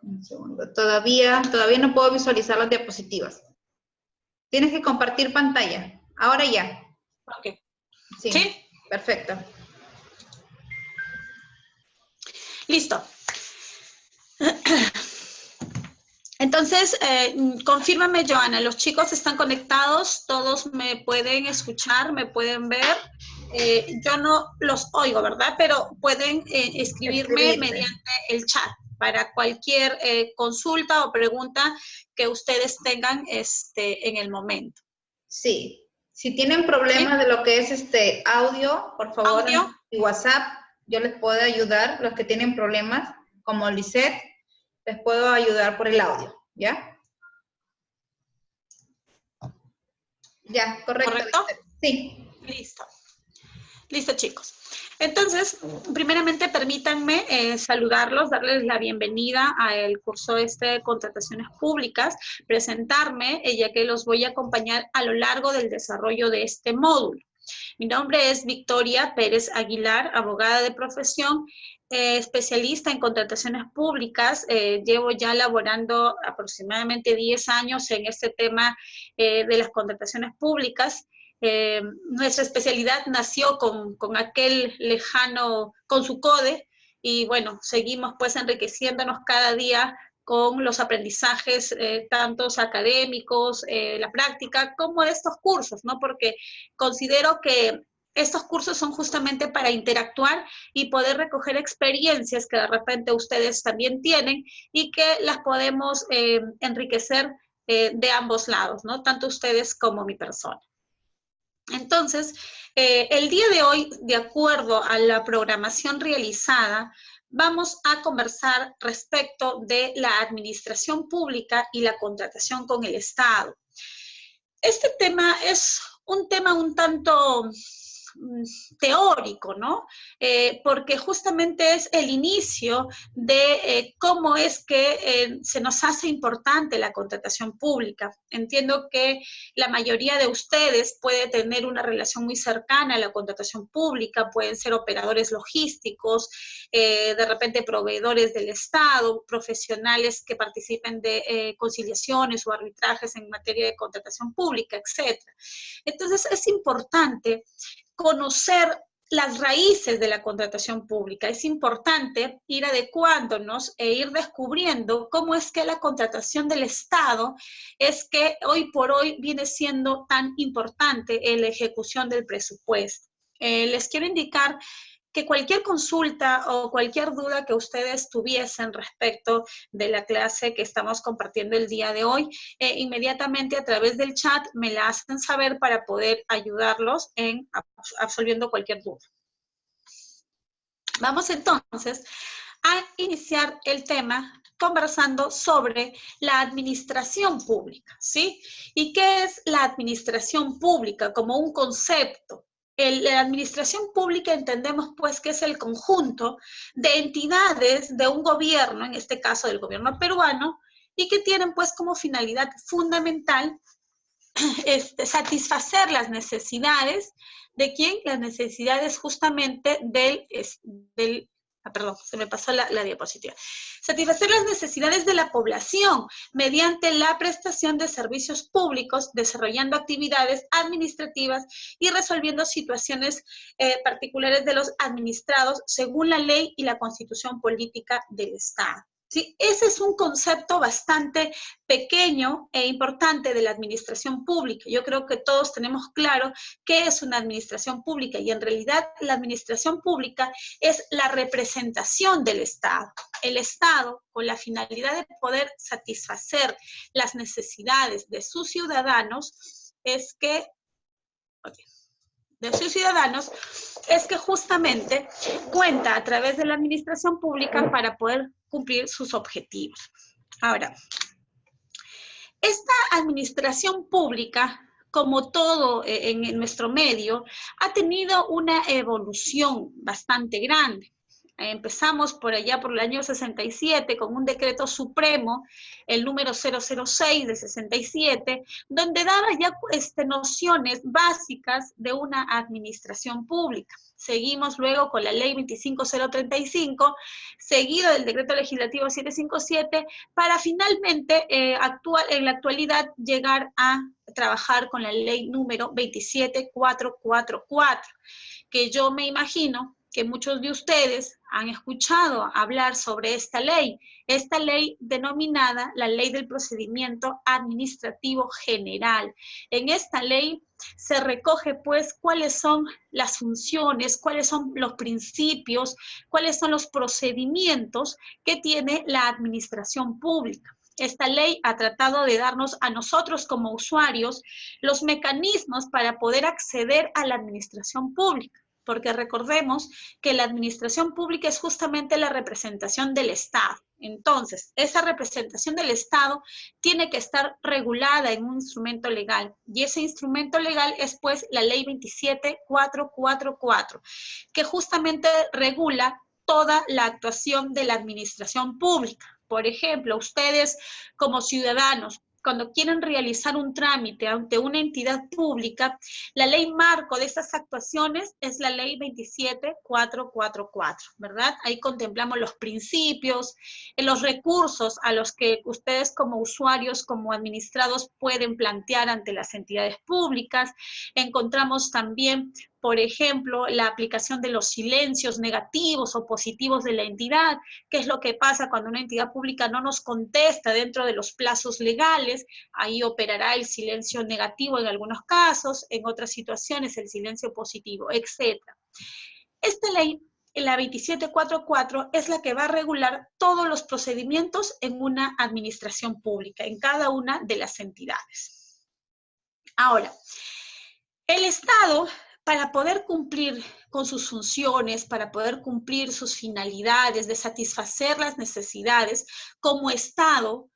Un segundo. Todavía no puedo visualizar las diapositivas. Tienes que compartir pantalla. Ahora ya. Ok. Sí, ¿Sí? Perfecto. Listo. Entonces, confírmame, Joana, ¿los chicos están conectados? ¿Todos me pueden escuchar? ¿Me pueden ver? Yo no los oigo, ¿verdad? Pero pueden escribirme mediante el chat para cualquier consulta o pregunta que ustedes tengan en el momento. Sí. Si tienen problemas de lo que es audio, por favor, ¿Audio? en WhatsApp, yo les puedo ayudar. Los que tienen problemas, como Lisette, les puedo ayudar por el audio, ¿ya? Ya, correcto. ¿Correcto? Sí. Listo. Listo, chicos. Entonces, primeramente permítanme saludarlos, darles la bienvenida al curso de contrataciones públicas, presentarme, ya que los voy a acompañar a lo largo del desarrollo de este módulo. Mi nombre es Victoria Pérez Aguilar, abogada de profesión, especialista en contrataciones públicas. Llevo ya laborando aproximadamente 10 años en este tema de las contrataciones públicas. Nuestra especialidad nació con aquel lejano, con su CODE, y bueno, seguimos pues enriqueciéndonos cada día con los aprendizajes tantos académicos, la práctica, como estos cursos, ¿no? Porque considero que estos cursos son justamente para interactuar y poder recoger experiencias que de repente ustedes también tienen y que las podemos enriquecer de ambos lados, ¿no? Tanto ustedes como mi persona. Entonces, el día de hoy, de acuerdo a la programación realizada, vamos a conversar respecto de la administración pública y la contratación con el Estado. Este tema es un tema un tanto teórico, ¿no? Porque justamente es el inicio de cómo es que se nos hace importante la contratación pública. Entiendo que la mayoría de ustedes puede tener una relación muy cercana a la contratación pública, pueden ser operadores logísticos, de repente proveedores del Estado, profesionales que participen de conciliaciones o arbitrajes en materia de contratación pública, etc. Entonces, es importante conocer las raíces de la contratación pública. Es importante ir adecuándonos e ir descubriendo cómo es que la contratación del Estado es que hoy por hoy viene siendo tan importante en la ejecución del presupuesto. Les quiero indicar que cualquier consulta o cualquier duda que ustedes tuviesen respecto de la clase que estamos compartiendo el día de hoy, inmediatamente a través del chat me la hacen saber para poder ayudarlos en absolviendo cualquier duda. Vamos entonces a iniciar el tema conversando sobre la administración pública, ¿sí? ¿Y qué es la administración pública como un concepto? La administración pública entendemos pues que es el conjunto de entidades de un gobierno, en este caso del gobierno peruano, y que tienen pues como finalidad fundamental satisfacer las necesidades de quién, las necesidades justamente perdón, se me pasó la diapositiva. Satisfacer las necesidades de la población mediante la prestación de servicios públicos, desarrollando actividades administrativas y resolviendo situaciones particulares de los administrados según la ley y la constitución política del Estado. ¿Sí? Ese es un concepto bastante pequeño e importante de la administración pública. Yo creo que todos tenemos claro qué es una administración pública y en realidad la administración pública es la representación del Estado. El Estado, con la finalidad de poder satisfacer las necesidades de sus ciudadanos, es que justamente cuenta a través de la administración pública para poder cumplir sus objetivos. Ahora, esta administración pública, como todo en nuestro medio, ha tenido una evolución bastante grande. Empezamos por allá por el año 67 con un decreto supremo, el número 006 de 67, donde daba ya nociones básicas de una administración pública. Seguimos luego con la ley 25035, seguido del decreto legislativo 757, para finalmente en la actualidad llegar a trabajar con la ley número 27444, que yo me imagino que muchos de ustedes han escuchado hablar sobre esta ley denominada la Ley del Procedimiento Administrativo General. En esta ley se recoge, pues, cuáles son las funciones, cuáles son los principios, cuáles son los procedimientos que tiene la administración pública. Esta ley ha tratado de darnos a nosotros como usuarios los mecanismos para poder acceder a la administración pública, porque recordemos que la administración pública es justamente la representación del Estado. Entonces, esa representación del Estado tiene que estar regulada en un instrumento legal, y ese instrumento legal es, pues, la Ley 27444, que justamente regula toda la actuación de la administración pública. Por ejemplo, ustedes como ciudadanos, cuando quieren realizar un trámite ante una entidad pública, la ley marco de estas actuaciones es la ley 27444, ¿verdad? Ahí contemplamos los principios, los recursos a los que ustedes como usuarios, como administrados, pueden plantear ante las entidades públicas. Encontramos también, por ejemplo, la aplicación de los silencios negativos o positivos de la entidad, qué es lo que pasa cuando una entidad pública no nos contesta dentro de los plazos legales. Ahí operará el silencio negativo en algunos casos, en otras situaciones el silencio positivo, etc. Esta ley, la 27444, es la que va a regular todos los procedimientos en una administración pública, en cada una de las entidades. Ahora, el Estado, para poder cumplir con sus funciones, para poder cumplir sus finalidades, de satisfacer las necesidades, como Estado,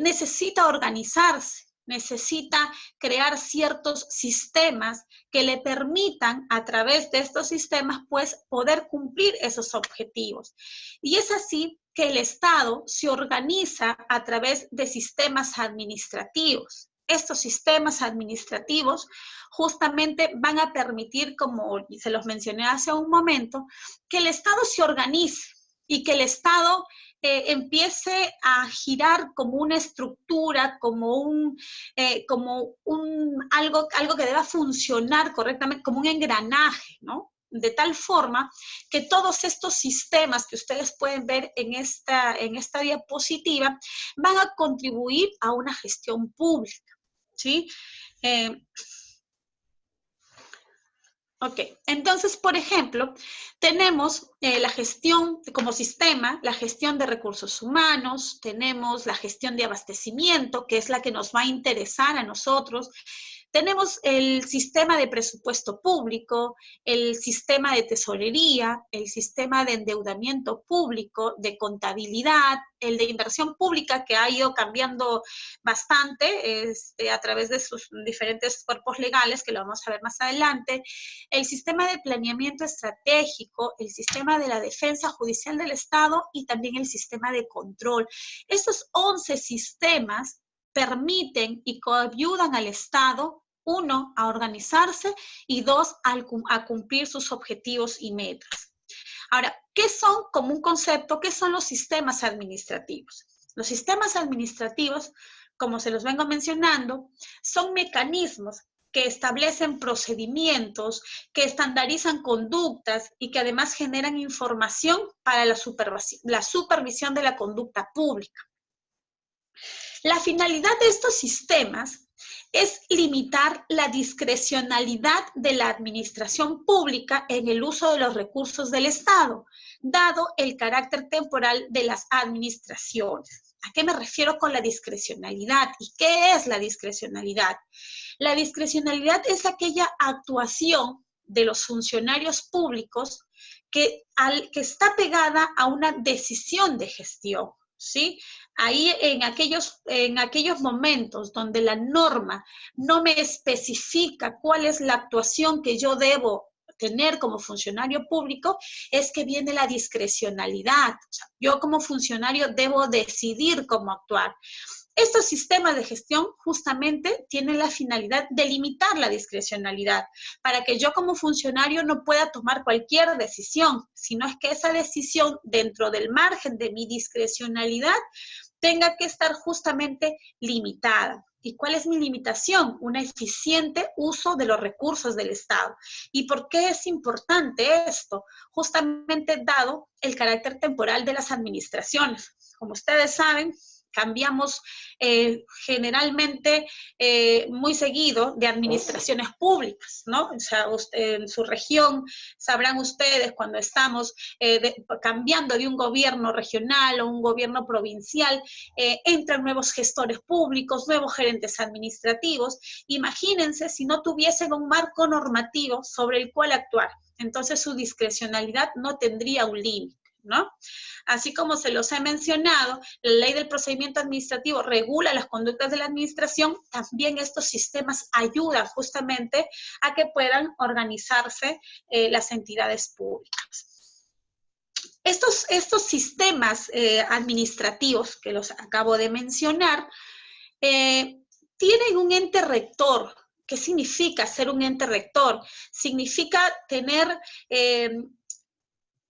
necesita organizarse, necesita crear ciertos sistemas que le permitan, a través de estos sistemas, pues, poder cumplir esos objetivos. Y es así que el Estado se organiza a través de sistemas administrativos. Estos sistemas administrativos justamente van a permitir, como se los mencioné hace un momento, que el Estado se organice y que el Estado empiece a girar como una estructura, algo que deba funcionar correctamente, como un engranaje, ¿no? De tal forma que todos estos sistemas que ustedes pueden ver en esta diapositiva van a contribuir a una gestión pública, ¿sí? Ok, entonces, por ejemplo, tenemos la gestión como sistema, la gestión de recursos humanos, tenemos la gestión de abastecimiento, que es la que nos va a interesar a nosotros. Tenemos el sistema de presupuesto público, el sistema de tesorería, el sistema de endeudamiento público, de contabilidad, el de inversión pública, que ha ido cambiando bastante a través de sus diferentes cuerpos legales, que lo vamos a ver más adelante, el sistema de planeamiento estratégico, el sistema de la defensa judicial del Estado y también el sistema de control. Estos 11 sistemas permiten y coayudan al Estado, 1, a organizarse y 2, a cumplir sus objetivos y metas. Ahora, ¿qué son, como un concepto, qué son los sistemas administrativos? Los sistemas administrativos, como se los vengo mencionando, son mecanismos que establecen procedimientos, que estandarizan conductas y que además generan información para la supervisión de la conducta pública. La finalidad de estos sistemas es limitar la discrecionalidad de la administración pública en el uso de los recursos del Estado, dado el carácter temporal de las administraciones. ¿A qué me refiero con la discrecionalidad? ¿Y qué es la discrecionalidad? La discrecionalidad es aquella actuación de los funcionarios públicos que está pegada a una decisión de gestión, ¿sí? Ahí en aquellos momentos donde la norma no me especifica cuál es la actuación que yo debo tener como funcionario público es que viene la discrecionalidad. O sea, yo como funcionario debo decidir cómo actuar. Estos sistemas de gestión justamente tienen la finalidad de limitar la discrecionalidad, para que yo como funcionario no pueda tomar cualquier decisión, sino es que esa decisión dentro del margen de mi discrecionalidad tenga que estar justamente limitada. ¿Y cuál es mi limitación? Un eficiente uso de los recursos del Estado. ¿Y por qué es importante esto? Justamente dado el carácter temporal de las administraciones. Como ustedes saben, cambiamos generalmente muy seguido de administraciones públicas, ¿no? O sea, en su región sabrán ustedes cuando estamos cambiando de un gobierno regional o un gobierno provincial, entran nuevos gestores públicos, nuevos gerentes administrativos. Imagínense si no tuviesen un marco normativo sobre el cual actuar. Entonces su discrecionalidad no tendría un límite, ¿no? Así como se los he mencionado, la ley del procedimiento administrativo regula las conductas de la administración, también estos sistemas ayudan justamente a que puedan organizarse las entidades públicas. Estos sistemas administrativos que los acabo de mencionar, tienen un ente rector. ¿Qué significa ser un ente rector? Significa tener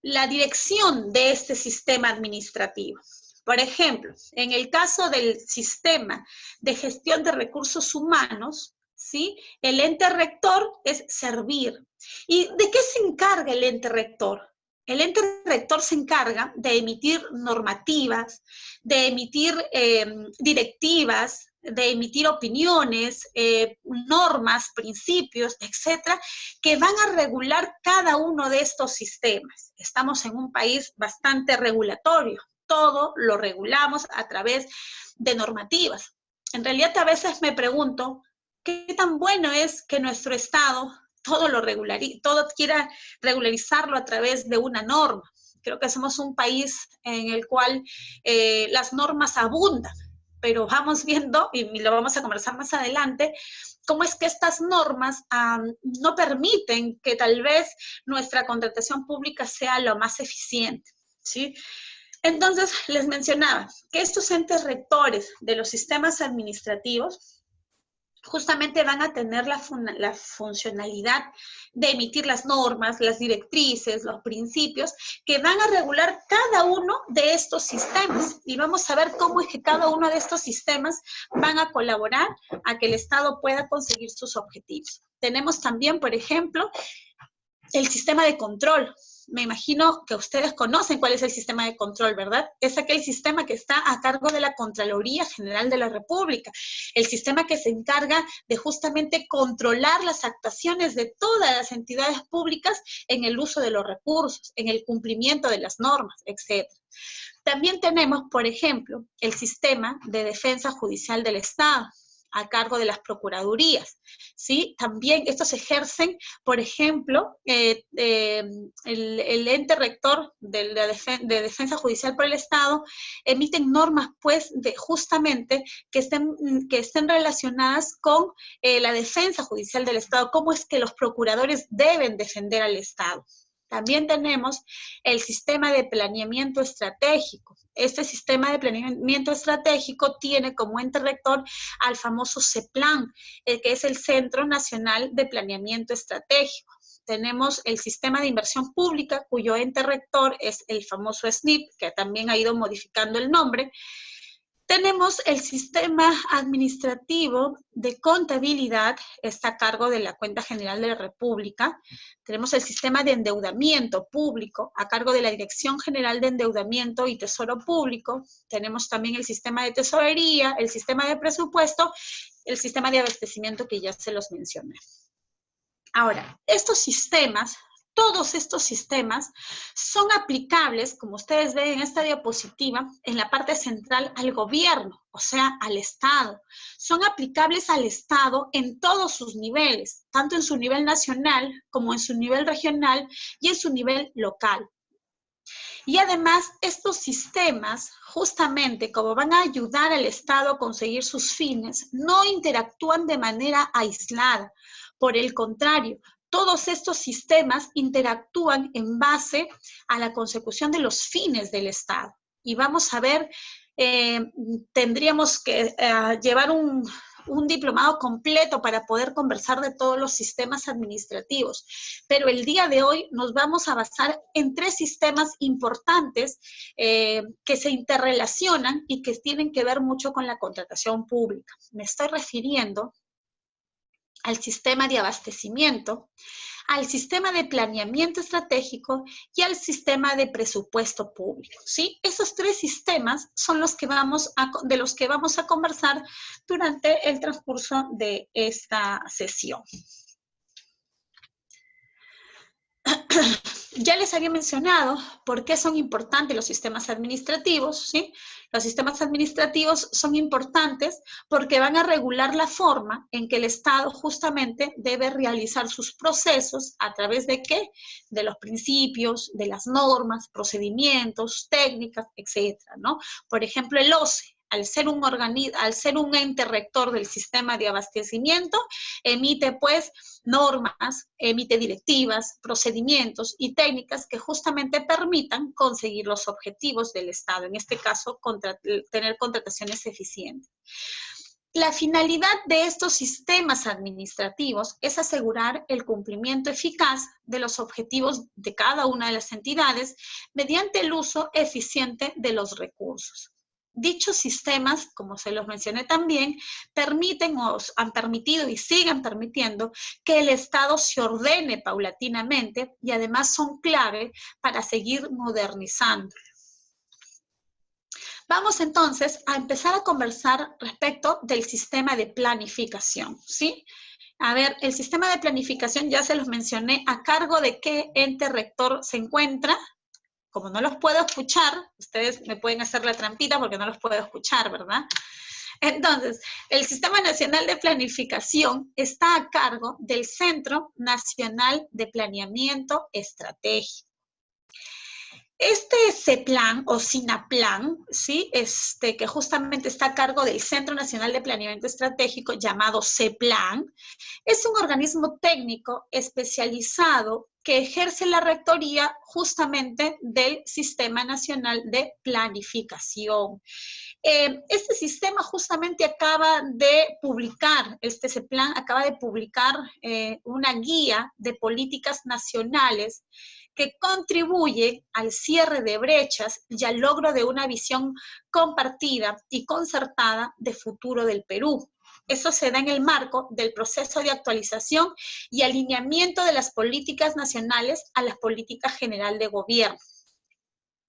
la dirección de este sistema administrativo. Por ejemplo, en el caso del sistema de gestión de recursos humanos, ¿sí? El ente rector es servir. ¿Y de qué se encarga el ente rector? El ente rector se encarga de emitir normativas, de emitir directivas, de emitir opiniones, normas, principios, etcétera, que van a regular cada uno de estos sistemas. Estamos en un país bastante regulatorio, todo lo regulamos a través de normativas. En realidad a veces me pregunto, ¿qué tan bueno es que nuestro Estado todo quiera regularizarlo a través de una norma? Creo que somos un país en el cual las normas abundan, pero vamos viendo, y lo vamos a conversar más adelante, cómo es que estas normas no permiten que tal vez nuestra contratación pública sea lo más eficiente, ¿sí? Entonces, les mencionaba que estos entes rectores de los sistemas administrativos justamente van a tener la funcionalidad de emitir las normas, las directrices, los principios que van a regular cada uno de estos sistemas. Y vamos a ver cómo es que cada uno de estos sistemas van a colaborar a que el Estado pueda conseguir sus objetivos. Tenemos también, por ejemplo, el sistema de control. Me imagino que ustedes conocen cuál es el sistema de control, ¿verdad? Es aquel sistema que está a cargo de la Contraloría General de la República, el sistema que se encarga de justamente controlar las actuaciones de todas las entidades públicas en el uso de los recursos, en el cumplimiento de las normas, etc. También tenemos, por ejemplo, el sistema de defensa judicial del Estado, a cargo de las procuradurías, ¿sí? También estos ejercen, por ejemplo, el ente rector de defensa judicial por el Estado, emiten normas, pues, justamente que estén relacionadas con la defensa judicial del Estado, cómo es que los procuradores deben defender al Estado. También tenemos el sistema de planeamiento estratégico. Este sistema de planeamiento estratégico tiene como ente rector al famoso CEPLAN, que es el Centro Nacional de Planeamiento Estratégico. Tenemos el sistema de inversión pública, cuyo ente rector es el famoso SNIP, que también ha ido modificando el nombre. Tenemos el sistema administrativo de contabilidad, está a cargo de la Cuenta General de la República. Tenemos el sistema de endeudamiento público, a cargo de la Dirección General de Endeudamiento y Tesoro Público. Tenemos también el sistema de tesorería, el sistema de presupuesto, el sistema de abastecimiento que ya se los mencioné. Ahora, estos sistemas, todos estos sistemas son aplicables, como ustedes ven en esta diapositiva, en la parte central al gobierno, o sea, al Estado. Son aplicables al Estado en todos sus niveles, tanto en su nivel nacional como en su nivel regional y en su nivel local. Y además, estos sistemas, justamente como van a ayudar al Estado a conseguir sus fines, no interactúan de manera aislada. Por el contrario, todos estos sistemas interactúan en base a la consecución de los fines del Estado. Y vamos a ver, tendríamos que llevar un diplomado completo para poder conversar de todos los sistemas administrativos. Pero el día de hoy nos vamos a basar en 3 sistemas importantes que se interrelacionan y que tienen que ver mucho con la contratación pública. Me estoy refiriendo al sistema de abastecimiento, al sistema de planeamiento estratégico y al sistema de presupuesto público, ¿sí? Esos 3 sistemas son de los que vamos a conversar durante el transcurso de esta sesión. Ya les había mencionado por qué son importantes los sistemas administrativos, ¿sí? Los sistemas administrativos son importantes porque van a regular la forma en que el Estado justamente debe realizar sus procesos a través de ¿qué? De los principios, de las normas, procedimientos, técnicas, etcétera, ¿no? Por ejemplo, el OCE. Al ser un ente rector del sistema de abastecimiento, emite pues normas, emite directivas, procedimientos y técnicas que justamente permitan conseguir los objetivos del Estado, en este caso, tener contrataciones eficientes. La finalidad de estos sistemas administrativos es asegurar el cumplimiento eficaz de los objetivos de cada una de las entidades mediante el uso eficiente de los recursos. Dichos sistemas, como se los mencioné también, permiten o han permitido y siguen permitiendo que el Estado se ordene paulatinamente y además son clave para seguir modernizando. Vamos entonces a empezar a conversar respecto del sistema de planificación, ¿sí? A ver, el sistema de planificación ya se los mencioné, ¿a cargo de qué ente rector se encuentra? Como no los puedo escuchar, ustedes me pueden hacer la trampita porque no los puedo escuchar, ¿verdad? Entonces, el Sistema Nacional de Planificación está a cargo del Centro Nacional de Planeamiento Estratégico. Este CEPLAN o SINAPLAN, ¿sí? Que justamente está a cargo del Centro Nacional de Planeamiento Estratégico, llamado CEPLAN, es un organismo técnico especializado que ejerce la rectoría justamente del Sistema Nacional de Planificación. Este sistema justamente acaba de publicar, este CEPLAN acaba de publicar una guía de políticas nacionales que contribuye al cierre de brechas y al logro de una visión compartida y concertada de futuro del Perú. Eso se da en el marco del proceso de actualización y alineamiento de las políticas nacionales a la política general de gobierno.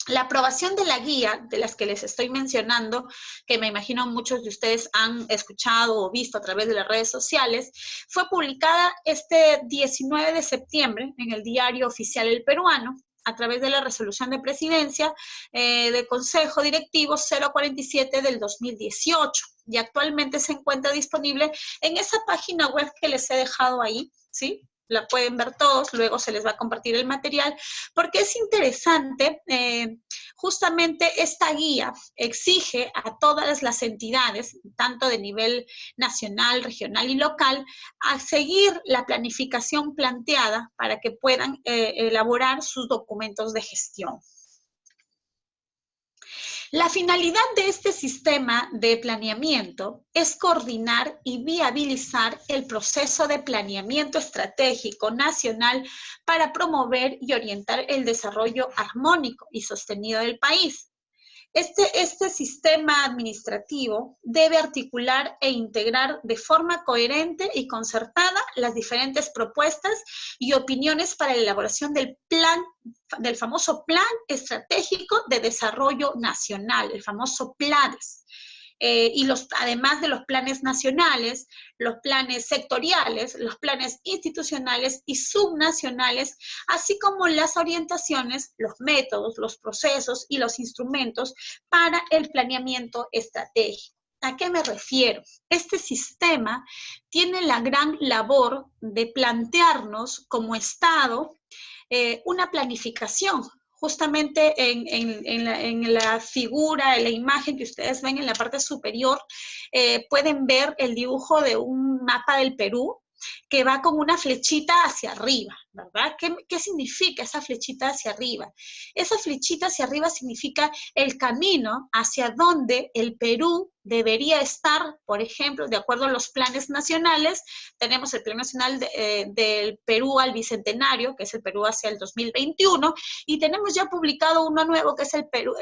La aprobación de la guía, de las que les estoy mencionando, que me imagino muchos de ustedes han escuchado o visto a través de las redes sociales, fue publicada este 19 de septiembre en el Diario Oficial El Peruano, a través de la resolución de presidencia del Consejo Directivo 047 del 2018. Y actualmente se encuentra disponible en esa página web que les he dejado ahí, ¿sí? La pueden ver todos, luego se les va a compartir el material, porque es interesante, justamente esta guía exige a todas las entidades, tanto de nivel nacional, regional y local, a seguir la planificación planteada para que puedan elaborar sus documentos de gestión. La finalidad de este sistema de planeamiento es coordinar y viabilizar el proceso de planeamiento estratégico nacional para promover y orientar el desarrollo armónico y sostenido del país. Este sistema administrativo debe articular e integrar de forma coherente y concertada las diferentes propuestas y opiniones para la elaboración del famoso Plan Estratégico de Desarrollo Nacional, el famoso PLADES. Además de los planes nacionales, los planes sectoriales, los planes institucionales y subnacionales, así como las orientaciones, los métodos, los procesos y los instrumentos para el planeamiento estratégico. ¿A qué me refiero? Este sistema tiene la gran labor de plantearnos como Estado una planificación. Justamente en la figura, en la imagen que ustedes ven en la parte superior, pueden ver el dibujo de un mapa del Perú, que va con una flechita hacia arriba, ¿verdad? ¿Qué significa esa flechita hacia arriba? Esa flechita hacia arriba significa el camino hacia donde el Perú debería estar, por ejemplo, de acuerdo a los planes nacionales. Tenemos el Plan Nacional del Perú al Bicentenario, que es el Perú hacia el 2021, y tenemos ya publicado uno nuevo, que es el Perú,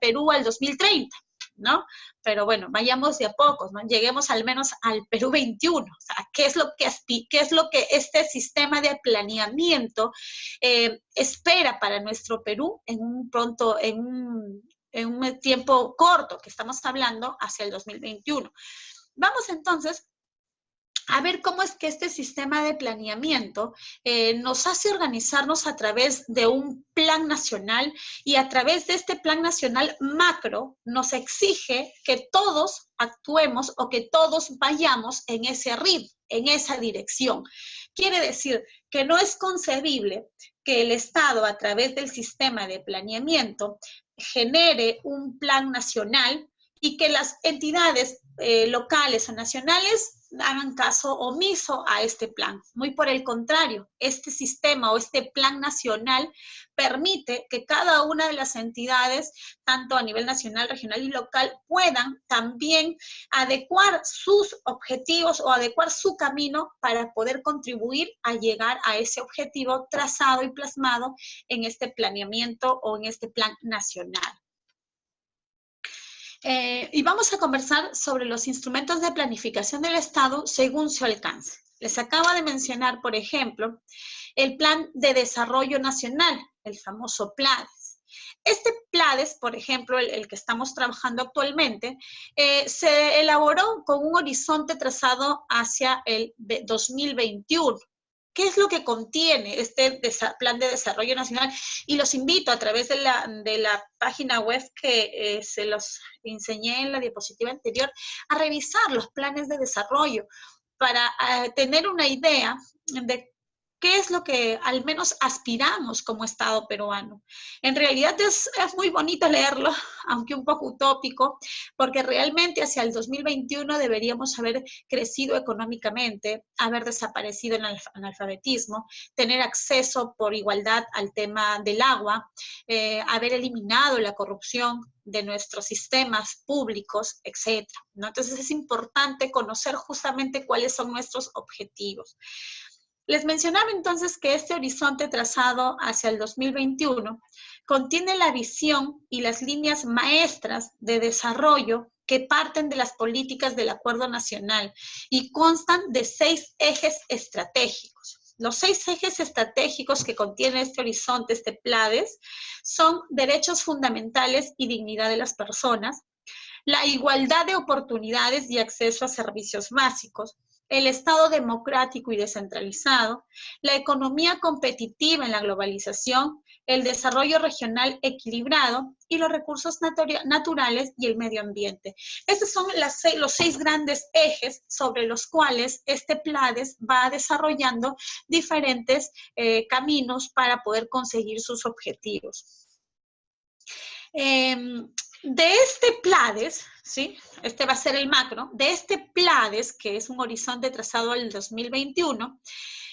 Perú al 2030, ¿no? Pero bueno, vayamos de a pocos, ¿no? Lleguemos al menos al Perú 21. O sea, ¿qué es lo que este sistema de planeamiento espera para nuestro Perú en un tiempo corto, que estamos hablando hacia el 2021? Vamos entonces a ver cómo es que este sistema de planeamiento nos hace organizarnos a través de un plan nacional, y a través de este plan nacional macro nos exige que todos actuemos o que todos vayamos en ese ritmo, en esa dirección. Quiere decir que no es concebible que el Estado, a través del sistema de planeamiento, genere un plan nacional y que las entidades locales o nacionales hagan caso omiso a este plan. Muy por el contrario, este sistema o este plan nacional permite que cada una de las entidades, tanto a nivel nacional, regional y local, puedan también adecuar sus objetivos o adecuar su camino para poder contribuir a llegar a ese objetivo trazado y plasmado en este planeamiento o en este plan nacional. Y vamos a conversar sobre los instrumentos de planificación del Estado según su alcance. Les acabo de mencionar, por ejemplo, el Plan de Desarrollo Nacional, el famoso PLADES. Este PLADES, por ejemplo, el que estamos trabajando actualmente, se elaboró con un horizonte trazado hacia el 2021. ¿Qué es lo que contiene este Plan de Desarrollo Nacional? Y los invito a través de la página web que se los enseñé en la diapositiva anterior, a revisar los planes de desarrollo para tener una idea de qué es lo que al menos aspiramos como Estado peruano. En realidad es muy bonito leerlo, aunque un poco utópico, porque realmente hacia el 2021 deberíamos haber crecido económicamente, haber desaparecido el analfabetismo, tener acceso por igualdad al tema del agua, haber eliminado la corrupción de nuestros sistemas públicos, etc., ¿no? Entonces es importante conocer justamente cuáles son nuestros objetivos. Les mencionaba entonces que este horizonte trazado hacia el 2021 contiene la visión y las líneas maestras de desarrollo que parten de las políticas del Acuerdo Nacional y constan de 6 ejes estratégicos. Los 6 ejes estratégicos que contiene este horizonte, este PLADES, son derechos fundamentales y dignidad de las personas, la igualdad de oportunidades y acceso a servicios básicos, el Estado democrático y descentralizado, la economía competitiva en la globalización, el desarrollo regional equilibrado y los recursos naturales y el medio ambiente. Estos son los 6 grandes ejes sobre los cuales este PLADES va desarrollando diferentes caminos para poder conseguir sus objetivos. De este PLADES, ¿sí? Este va a ser el macro, de este PLADES, que es un horizonte trazado al 2021,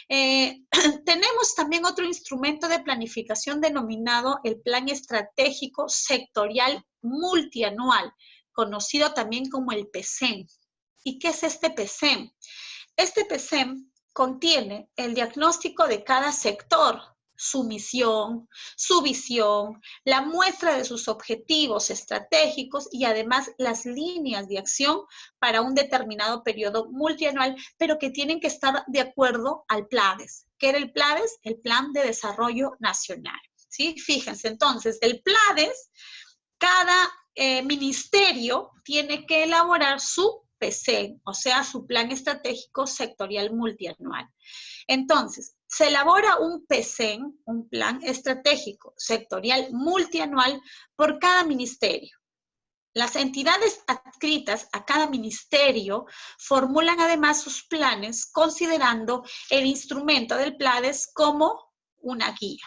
tenemos también otro instrumento de planificación denominado el Plan Estratégico Sectorial Multianual, conocido también como el PESEM. ¿Y qué es este PESEM? Este PESEM contiene el diagnóstico de cada sector, su misión, su visión, la muestra de sus objetivos estratégicos y además las líneas de acción para un determinado periodo multianual, pero que tienen que estar de acuerdo al PLADES. ¿Qué era el PLADES? El Plan de Desarrollo Nacional. ¿Sí? Fíjense, entonces, del PLADES, cada ministerio tiene que elaborar su PESEM, o sea, su Plan Estratégico Sectorial Multianual. Entonces, se elabora un PESEM, un Plan Estratégico Sectorial Multianual, por cada ministerio. Las entidades adscritas a cada ministerio formulan además sus planes considerando el instrumento del PLADES como una guía.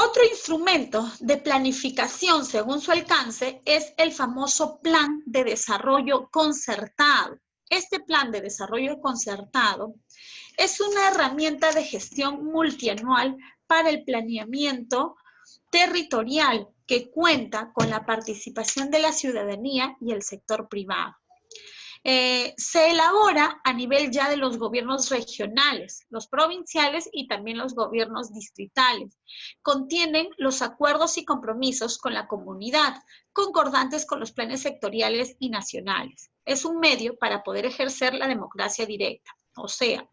Otro instrumento de planificación según su alcance es el famoso Plan de Desarrollo Concertado. Este Plan de Desarrollo Concertado es una herramienta de gestión multianual para el planeamiento territorial que cuenta con la participación de la ciudadanía y el sector privado. Se elabora a nivel ya de los gobiernos regionales, los provinciales y también los gobiernos distritales. Contienen los acuerdos y compromisos con la comunidad, concordantes con los planes sectoriales y nacionales. Es un medio para poder ejercer la democracia directa. O sea,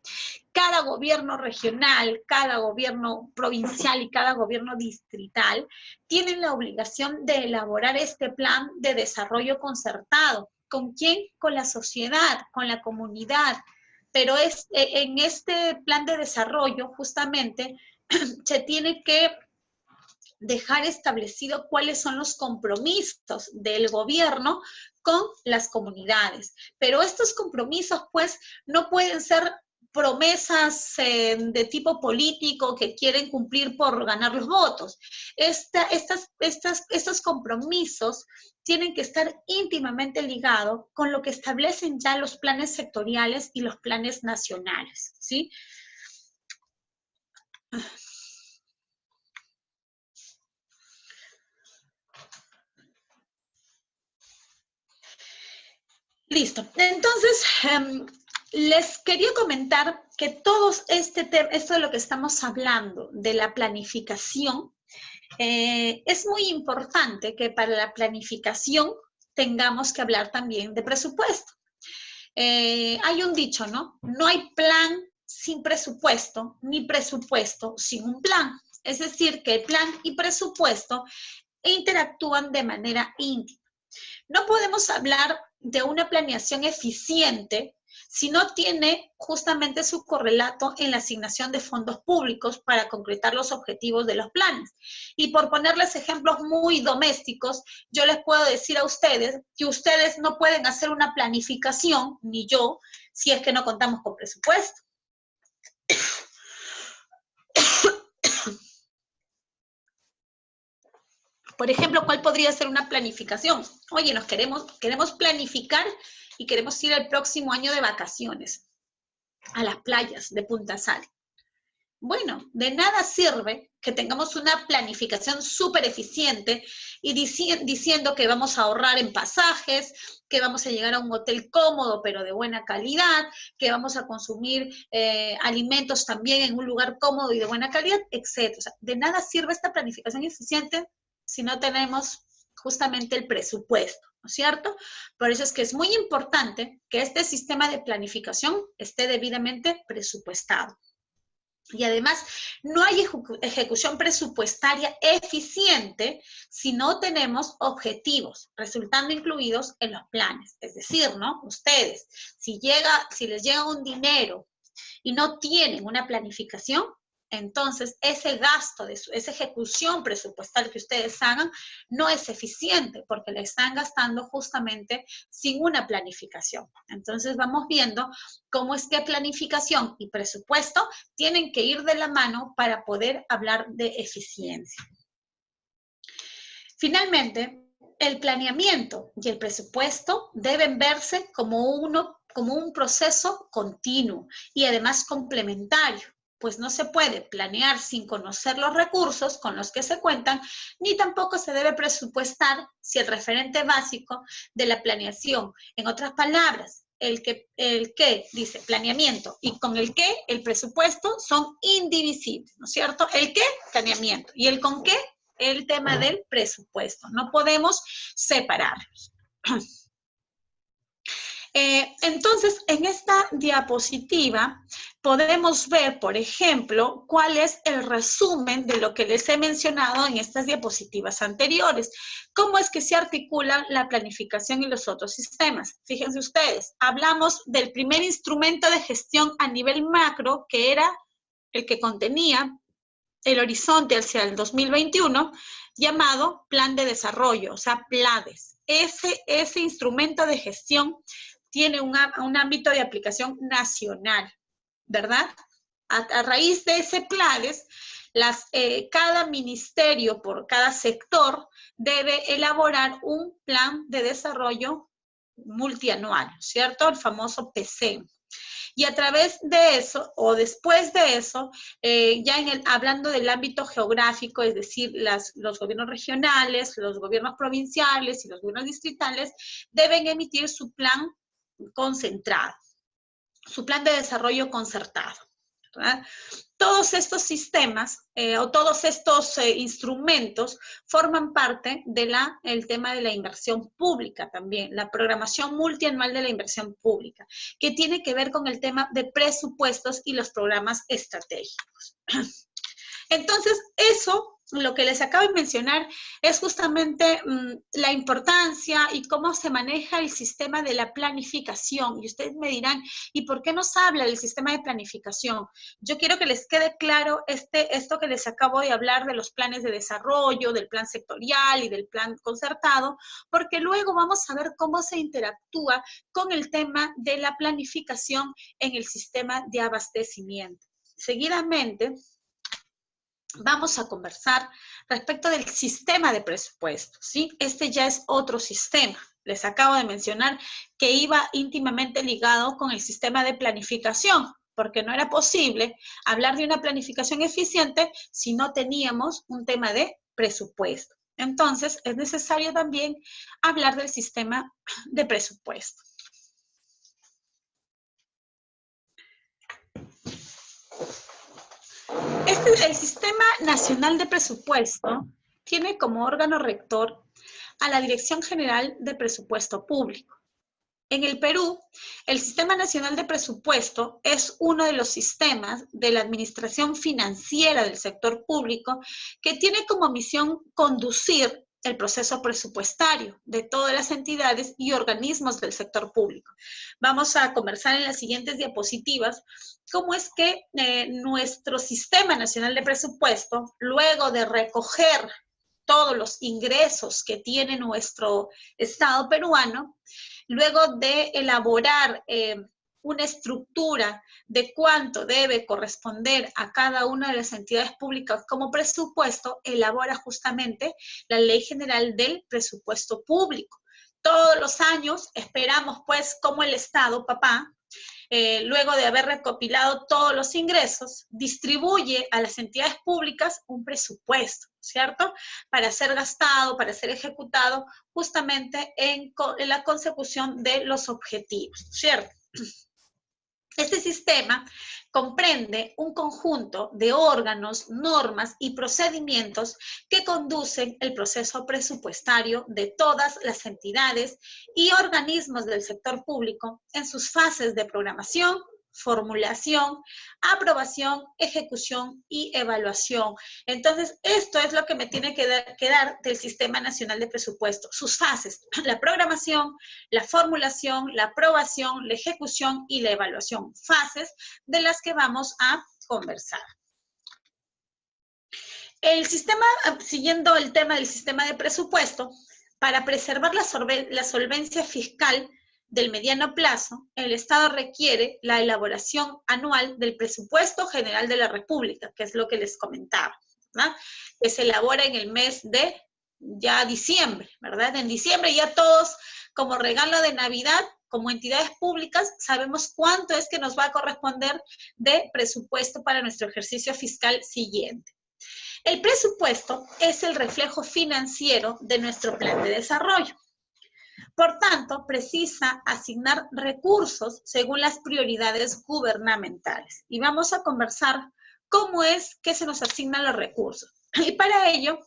cada gobierno regional, cada gobierno provincial y cada gobierno distrital tienen la obligación de elaborar este plan de desarrollo concertado. ¿Con quién? Con la sociedad, con la comunidad. Pero en este plan de desarrollo, justamente, se tiene que dejar establecido cuáles son los compromisos del gobierno con las comunidades. Pero estos compromisos, pues, no pueden ser promesas de tipo político que quieren cumplir por ganar los votos. Estos compromisos tienen que estar íntimamente ligados con lo que establecen ya los planes sectoriales y los planes nacionales, ¿sí? Listo. Entonces, les quería comentar que todo esto de lo que estamos hablando, de la planificación, es muy importante que para la planificación tengamos que hablar también de presupuesto. Hay un dicho, ¿no? No hay plan sin presupuesto, ni presupuesto sin un plan. Es decir, que el plan y presupuesto interactúan de manera íntima. No podemos hablar de una planeación eficiente si no tiene justamente su correlato en la asignación de fondos públicos para concretar los objetivos de los planes. Y por ponerles ejemplos muy domésticos, yo les puedo decir a ustedes que ustedes no pueden hacer una planificación, ni yo, si es que no contamos con presupuesto. Por ejemplo, ¿cuál podría ser una planificación? Oye, queremos planificar y queremos ir el próximo año de vacaciones a las playas de Punta Sal. Bueno, de nada sirve que tengamos una planificación súper eficiente y diciendo que vamos a ahorrar en pasajes, que vamos a llegar a un hotel cómodo pero de buena calidad, que vamos a consumir alimentos también en un lugar cómodo y de buena calidad, etc. O sea, de nada sirve esta planificación eficiente si no tenemos justamente el presupuesto, ¿no es cierto? Por eso es que es muy importante que este sistema de planificación esté debidamente presupuestado. Y además, no hay ejecución presupuestaria eficiente si no tenemos objetivos, resultando incluidos en los planes. Es decir, ¿no? Ustedes, si les llega un dinero y no tienen una planificación, entonces ese gasto, esa ejecución presupuestal que ustedes hagan no es eficiente porque le están gastando justamente sin una planificación. Entonces vamos viendo cómo es que planificación y presupuesto tienen que ir de la mano para poder hablar de eficiencia. Finalmente, el planeamiento y el presupuesto deben verse como un proceso continuo y además complementario, pues no se puede planear sin conocer los recursos con los que se cuentan, ni tampoco se debe presupuestar si el referente básico de la planeación, en otras palabras, el que dice planeamiento y con el que, el presupuesto, son indivisibles, ¿no es cierto? El qué, planeamiento, y el con qué, el tema del presupuesto. No podemos separarlos. Entonces, en esta diapositiva podemos ver, por ejemplo, cuál es el resumen de lo que les he mencionado en estas diapositivas anteriores. ¿Cómo es que se articula la planificación y los otros sistemas? Fíjense ustedes, hablamos del primer instrumento de gestión a nivel macro, que era el que contenía el horizonte hacia el 2021, llamado Plan de Desarrollo, o sea, PLADES. Ese instrumento de gestión tiene un ámbito de aplicación nacional, ¿verdad? A raíz de ese PLADES, Cada ministerio por cada sector debe elaborar un plan de desarrollo multianual, ¿cierto? El famoso PCM. Y a través de eso, o después de eso, hablando del ámbito geográfico, es decir, los gobiernos regionales, los gobiernos provinciales y los gobiernos distritales deben emitir su plan concentrado, su plan de desarrollo concertado, ¿verdad? Todos estos sistemas o todos estos instrumentos forman parte del tema de la inversión pública también, la programación multianual de la inversión pública, que tiene que ver con el tema de presupuestos y los programas estratégicos. Entonces, eso, lo que les acabo de mencionar, es justamente la importancia y cómo se maneja el sistema de la planificación. Y ustedes me dirán, ¿y por qué nos habla del sistema de planificación? Yo quiero que les quede claro esto que les acabo de hablar de los planes de desarrollo, del plan sectorial y del plan concertado, porque luego vamos a ver cómo se interactúa con el tema de la planificación en el sistema de abastecimiento. Seguidamente, vamos a conversar respecto del sistema de presupuestos, ¿sí? Este ya es otro sistema. Les acabo de mencionar que iba íntimamente ligado con el sistema de planificación, porque no era posible hablar de una planificación eficiente si no teníamos un tema de presupuesto. Entonces, es necesario también hablar del sistema de presupuesto. El Sistema Nacional de Presupuesto tiene como órgano rector a la Dirección General de Presupuesto Público. En el Perú, el Sistema Nacional de Presupuesto es uno de los sistemas de la administración financiera del sector público que tiene como misión conducir el proceso presupuestario de todas las entidades y organismos del sector público. Vamos a conversar en las siguientes diapositivas cómo es que nuestro Sistema Nacional de Presupuesto, luego de recoger todos los ingresos que tiene nuestro Estado peruano, luego de elaborar una estructura de cuánto debe corresponder a cada una de las entidades públicas como presupuesto, elabora justamente la Ley General del Presupuesto Público. Todos los años esperamos, pues, como el Estado, papá, luego de haber recopilado todos los ingresos, distribuye a las entidades públicas un presupuesto, ¿cierto? Para ser gastado, para ser ejecutado, justamente en la consecución de los objetivos, ¿cierto? Este sistema comprende un conjunto de órganos, normas y procedimientos que conducen el proceso presupuestario de todas las entidades y organismos del sector público en sus fases de programación, formulación, aprobación, ejecución y evaluación. Entonces, esto es lo que me tiene que dar del Sistema Nacional de Presupuesto, sus fases, la programación, la formulación, la aprobación, la ejecución y la evaluación, fases de las que vamos a conversar. El sistema, siguiendo el tema del sistema de presupuesto, para preservar la solvencia fiscal del mediano plazo, el Estado requiere la elaboración anual del Presupuesto General de la República, que es lo que les comentaba, ¿verdad? Que se elabora en el mes de ya diciembre, ¿verdad? En diciembre ya todos, como regalo de Navidad, como entidades públicas, sabemos cuánto es que nos va a corresponder de presupuesto para nuestro ejercicio fiscal siguiente. El presupuesto es el reflejo financiero de nuestro plan de desarrollo. Por tanto, precisa asignar recursos según las prioridades gubernamentales. Y vamos a conversar cómo es que se nos asignan los recursos. Y para ello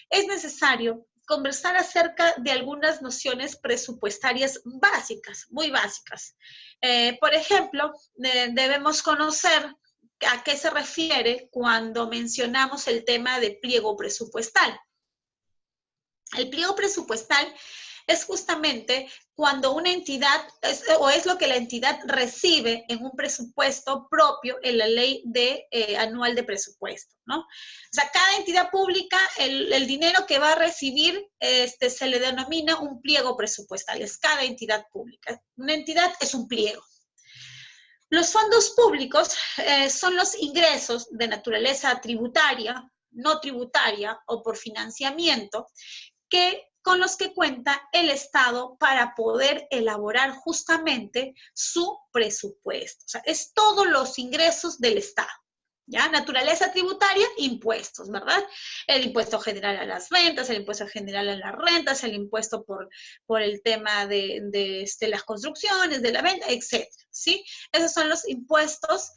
es necesario conversar acerca de algunas nociones presupuestarias básicas, muy básicas. Por ejemplo, debemos conocer a qué se refiere cuando mencionamos el tema de pliego presupuestal. El pliego presupuestal es justamente cuando una entidad, es lo que la entidad recibe en un presupuesto propio en la ley anual de presupuesto, ¿no? O sea, cada entidad pública, el dinero que va a recibir se le denomina un pliego presupuestal, es cada entidad pública. Una entidad es un pliego. Los fondos públicos son los ingresos de naturaleza tributaria, no tributaria o por financiamiento con los que cuenta el Estado para poder elaborar justamente su presupuesto. O sea, es todos los ingresos del Estado. ¿Ya? Naturaleza tributaria, impuestos, ¿verdad? El impuesto general a las rentas, el impuesto general a las rentas, el impuesto por el tema de las construcciones, de la venta, etc. ¿Sí? Esos son los impuestos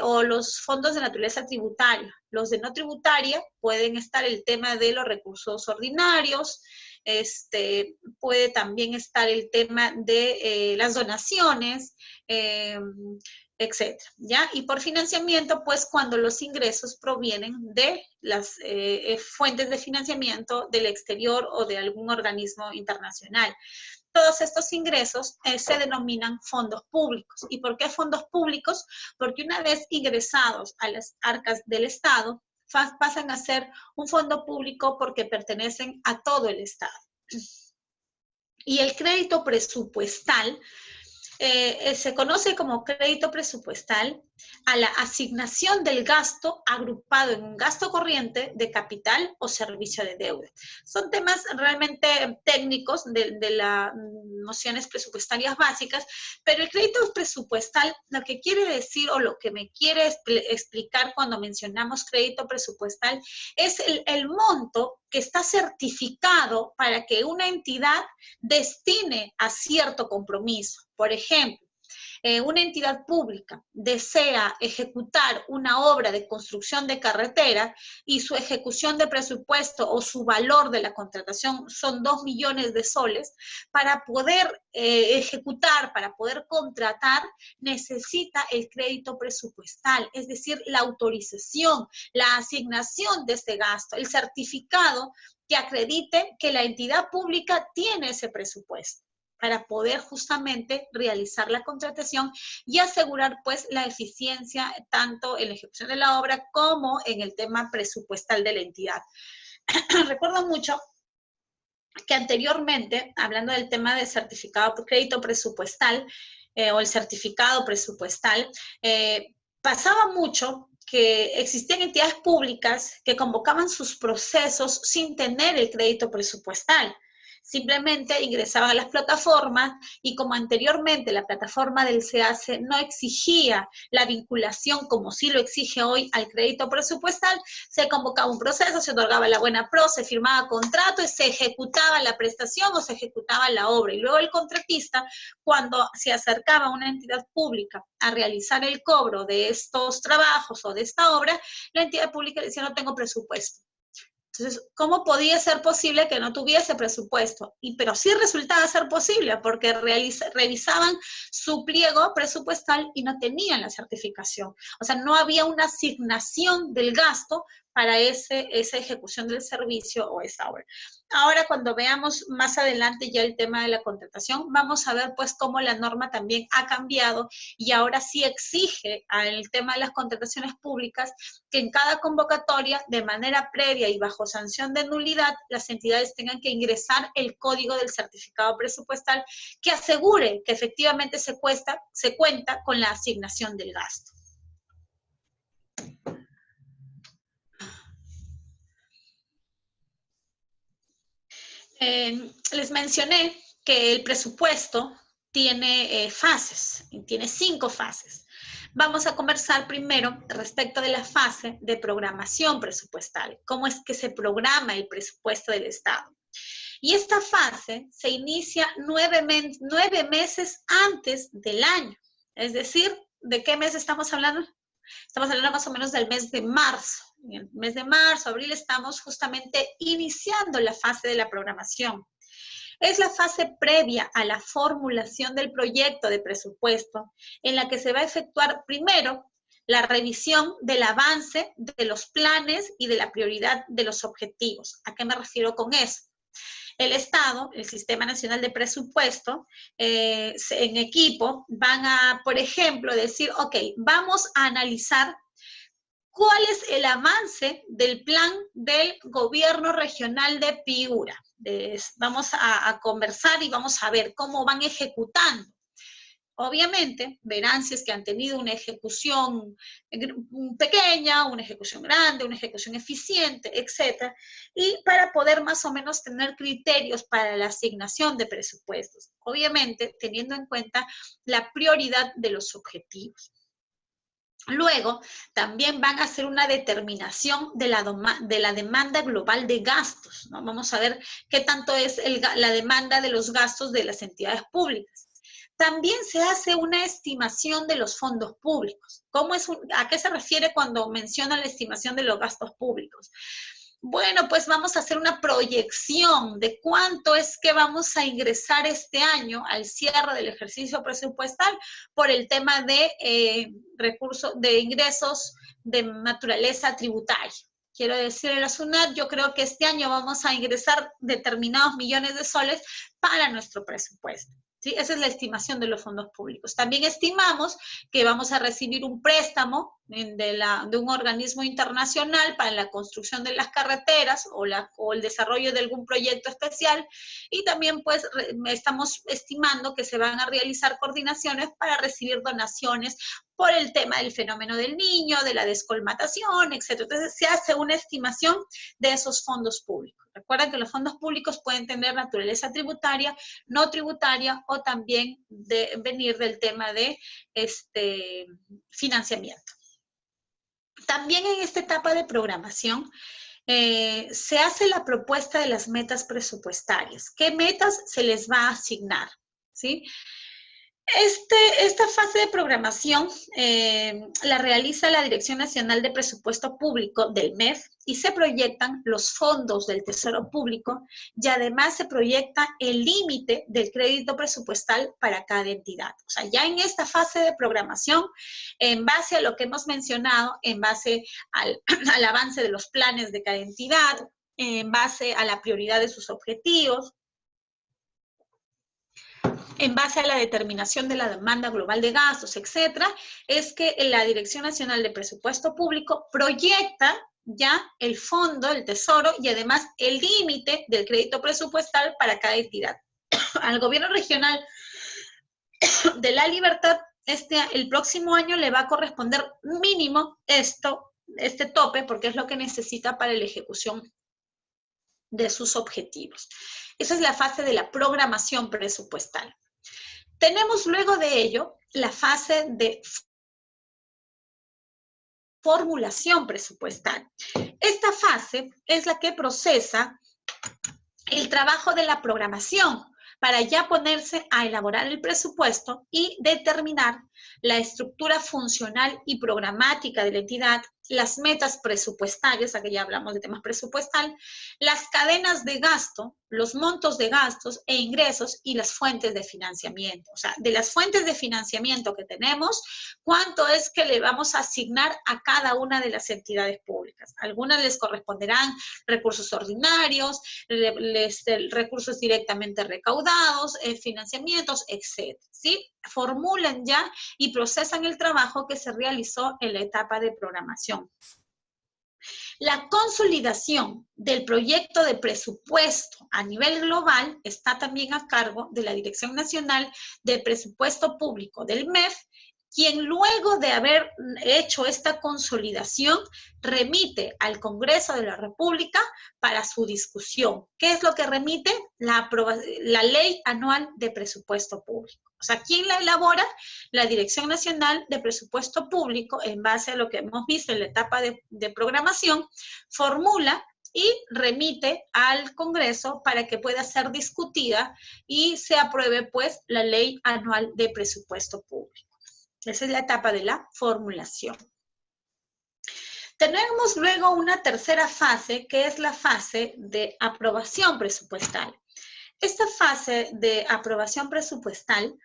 o los fondos de naturaleza tributaria. Los de no tributaria pueden estar el tema de los recursos ordinarios, puede también estar el tema de las donaciones, etcétera, ¿ya? Y por financiamiento, pues cuando los ingresos provienen de las fuentes de financiamiento del exterior o de algún organismo internacional. Todos estos ingresos se denominan fondos públicos. ¿Y por qué fondos públicos? Porque una vez ingresados a las arcas del Estado, pasan a ser un fondo público porque pertenecen a todo el Estado. Y el crédito presupuestal se conoce como crédito presupuestal a la asignación del gasto agrupado en un gasto corriente de capital o servicio de deuda. Son temas realmente técnicos de las nociones presupuestarias básicas, pero el crédito presupuestal lo que quiere decir o lo que me quiere explicar cuando mencionamos crédito presupuestal es el monto que está certificado para que una entidad destine a cierto compromiso. Por ejemplo, una entidad pública desea ejecutar una obra de construcción de carretera y su ejecución de presupuesto o su valor de la contratación son 2 millones de soles, para poder ejecutar, para poder contratar, necesita el crédito presupuestal, es decir, la autorización, la asignación de este gasto, el certificado que acredite que la entidad pública tiene ese presupuesto, para poder justamente realizar la contratación y asegurar pues la eficiencia tanto en la ejecución de la obra como en el tema presupuestal de la entidad. Recuerdo mucho que anteriormente, hablando del tema de certificado por crédito presupuestal o el certificado presupuestal, pasaba mucho que existían entidades públicas que convocaban sus procesos sin tener el crédito presupuestal. Simplemente ingresaban a las plataformas y como anteriormente la plataforma del SEACE no exigía la vinculación como sí lo exige hoy al crédito presupuestal, se convocaba un proceso, se otorgaba la buena pro, se firmaba contrato y se ejecutaba la prestación o se ejecutaba la obra. Y luego el contratista, cuando se acercaba a una entidad pública a realizar el cobro de estos trabajos o de esta obra, la entidad pública le decía: no tengo presupuesto. Entonces, ¿cómo podía ser posible que no tuviese presupuesto? Pero sí resultaba ser posible porque revisaban su pliego presupuestal y no tenían la certificación. O sea, no había una asignación del gasto para esa ejecución del servicio o esa obra. Ahora, cuando veamos más adelante ya el tema de la contratación, vamos a ver pues cómo la norma también ha cambiado y ahora sí exige al tema de las contrataciones públicas que en cada convocatoria, de manera previa y bajo sanción de nulidad, las entidades tengan que ingresar el código del certificado presupuestal que asegure que efectivamente se cuenta con la asignación del gasto. Les mencioné que el presupuesto tiene fases, tiene 5 fases. Vamos a conversar primero respecto de la fase de programación presupuestal, cómo es que se programa el presupuesto del Estado. Y esta fase se inicia 9 meses antes del año. Es decir, ¿de qué mes estamos hablando? Estamos hablando más o menos del mes de marzo. En el mes de marzo, abril, estamos justamente iniciando la fase de la programación. Es la fase previa a la formulación del proyecto de presupuesto, en la que se va a efectuar primero la revisión del avance de los planes y de la prioridad de los objetivos. ¿A qué me refiero con eso? El Estado, el Sistema Nacional de Presupuesto, en equipo, van a, por ejemplo, decir: ok, vamos a analizar cuál es el avance del plan del gobierno regional de Piura. Vamos a conversar y vamos a ver cómo van ejecutando. Obviamente, verán si es que han tenido una ejecución pequeña, una ejecución grande, una ejecución eficiente, etc. Y para poder más o menos tener criterios para la asignación de presupuestos. Obviamente, teniendo en cuenta la prioridad de los objetivos. Luego, también van a hacer una determinación de la demanda global de gastos, ¿no? Vamos a ver qué tanto es la demanda de los gastos de las entidades públicas. También se hace una estimación de los fondos públicos. ¿A qué se refiere cuando menciona la estimación de los gastos públicos? Bueno, pues vamos a hacer una proyección de cuánto es que vamos a ingresar este año al cierre del ejercicio presupuestal por el tema de recursos, de ingresos de naturaleza tributaria. Quiero decir, en la SUNAT, yo creo que este año vamos a ingresar determinados millones de soles para nuestro presupuesto. ¿Sí? Esa es la estimación de los fondos públicos. También estimamos que vamos a recibir un préstamo de un organismo internacional para la construcción de las carreteras o el desarrollo de algún proyecto especial, y también pues estamos estimando que se van a realizar coordinaciones para recibir donaciones por el tema del fenómeno del niño, de la descolmatación, etc. Entonces se hace una estimación de esos fondos públicos. Recuerden que los fondos públicos pueden tener naturaleza tributaria, no tributaria, o también venir del tema de financiamiento. También en esta etapa de programación se hace la propuesta de las metas presupuestarias. ¿Qué metas se les va a asignar? ¿Sí? Esta fase de programación la realiza la Dirección Nacional de Presupuesto Público del MEF y se proyectan los fondos del Tesoro Público y además se proyecta el límite del crédito presupuestal para cada entidad. O sea, ya en esta fase de programación, en base a lo que hemos mencionado, en base al avance de los planes de cada entidad, en base a la prioridad de sus objetivos, en base a la determinación de la demanda global de gastos, etcétera, es que la Dirección Nacional de Presupuesto Público proyecta ya el fondo, el tesoro y además el límite del crédito presupuestal para cada entidad. Al gobierno regional de La Libertad, el próximo año le va a corresponder mínimo este tope, porque es lo que necesita para la ejecución de sus objetivos. Esa es la fase de la programación presupuestal. Tenemos luego de ello la fase de formulación presupuestal. Esta fase es la que procesa el trabajo de la programación para ya ponerse a elaborar el presupuesto y determinar la estructura funcional y programática de la entidad, las metas presupuestarias, aquí ya hablamos de temas presupuestal, las cadenas de gasto, los montos de gastos e ingresos y las fuentes de financiamiento. O sea, de las fuentes de financiamiento que tenemos, ¿cuánto es que le vamos a asignar a cada una de las entidades públicas? Algunas les corresponderán recursos ordinarios, recursos directamente recaudados, financiamientos, etc. ¿Sí? Formulan ya y procesan el trabajo que se realizó en la etapa de programación. La consolidación del proyecto de presupuesto a nivel global está también a cargo de la Dirección Nacional de Presupuesto Público del MEF, quien luego de haber hecho esta consolidación remite al Congreso de la República para su discusión. ¿Qué es lo que remite? La Ley Anual de Presupuesto Público. O sea, ¿quién la elabora? La Dirección Nacional de Presupuesto Público, en base a lo que hemos visto en la etapa de programación, formula y remite al Congreso para que pueda ser discutida y se apruebe, pues, la Ley Anual de Presupuesto Público. Esa es la etapa de la formulación. Tenemos luego una tercera fase, que es la fase de aprobación presupuestal. Esta fase de aprobación presupuestal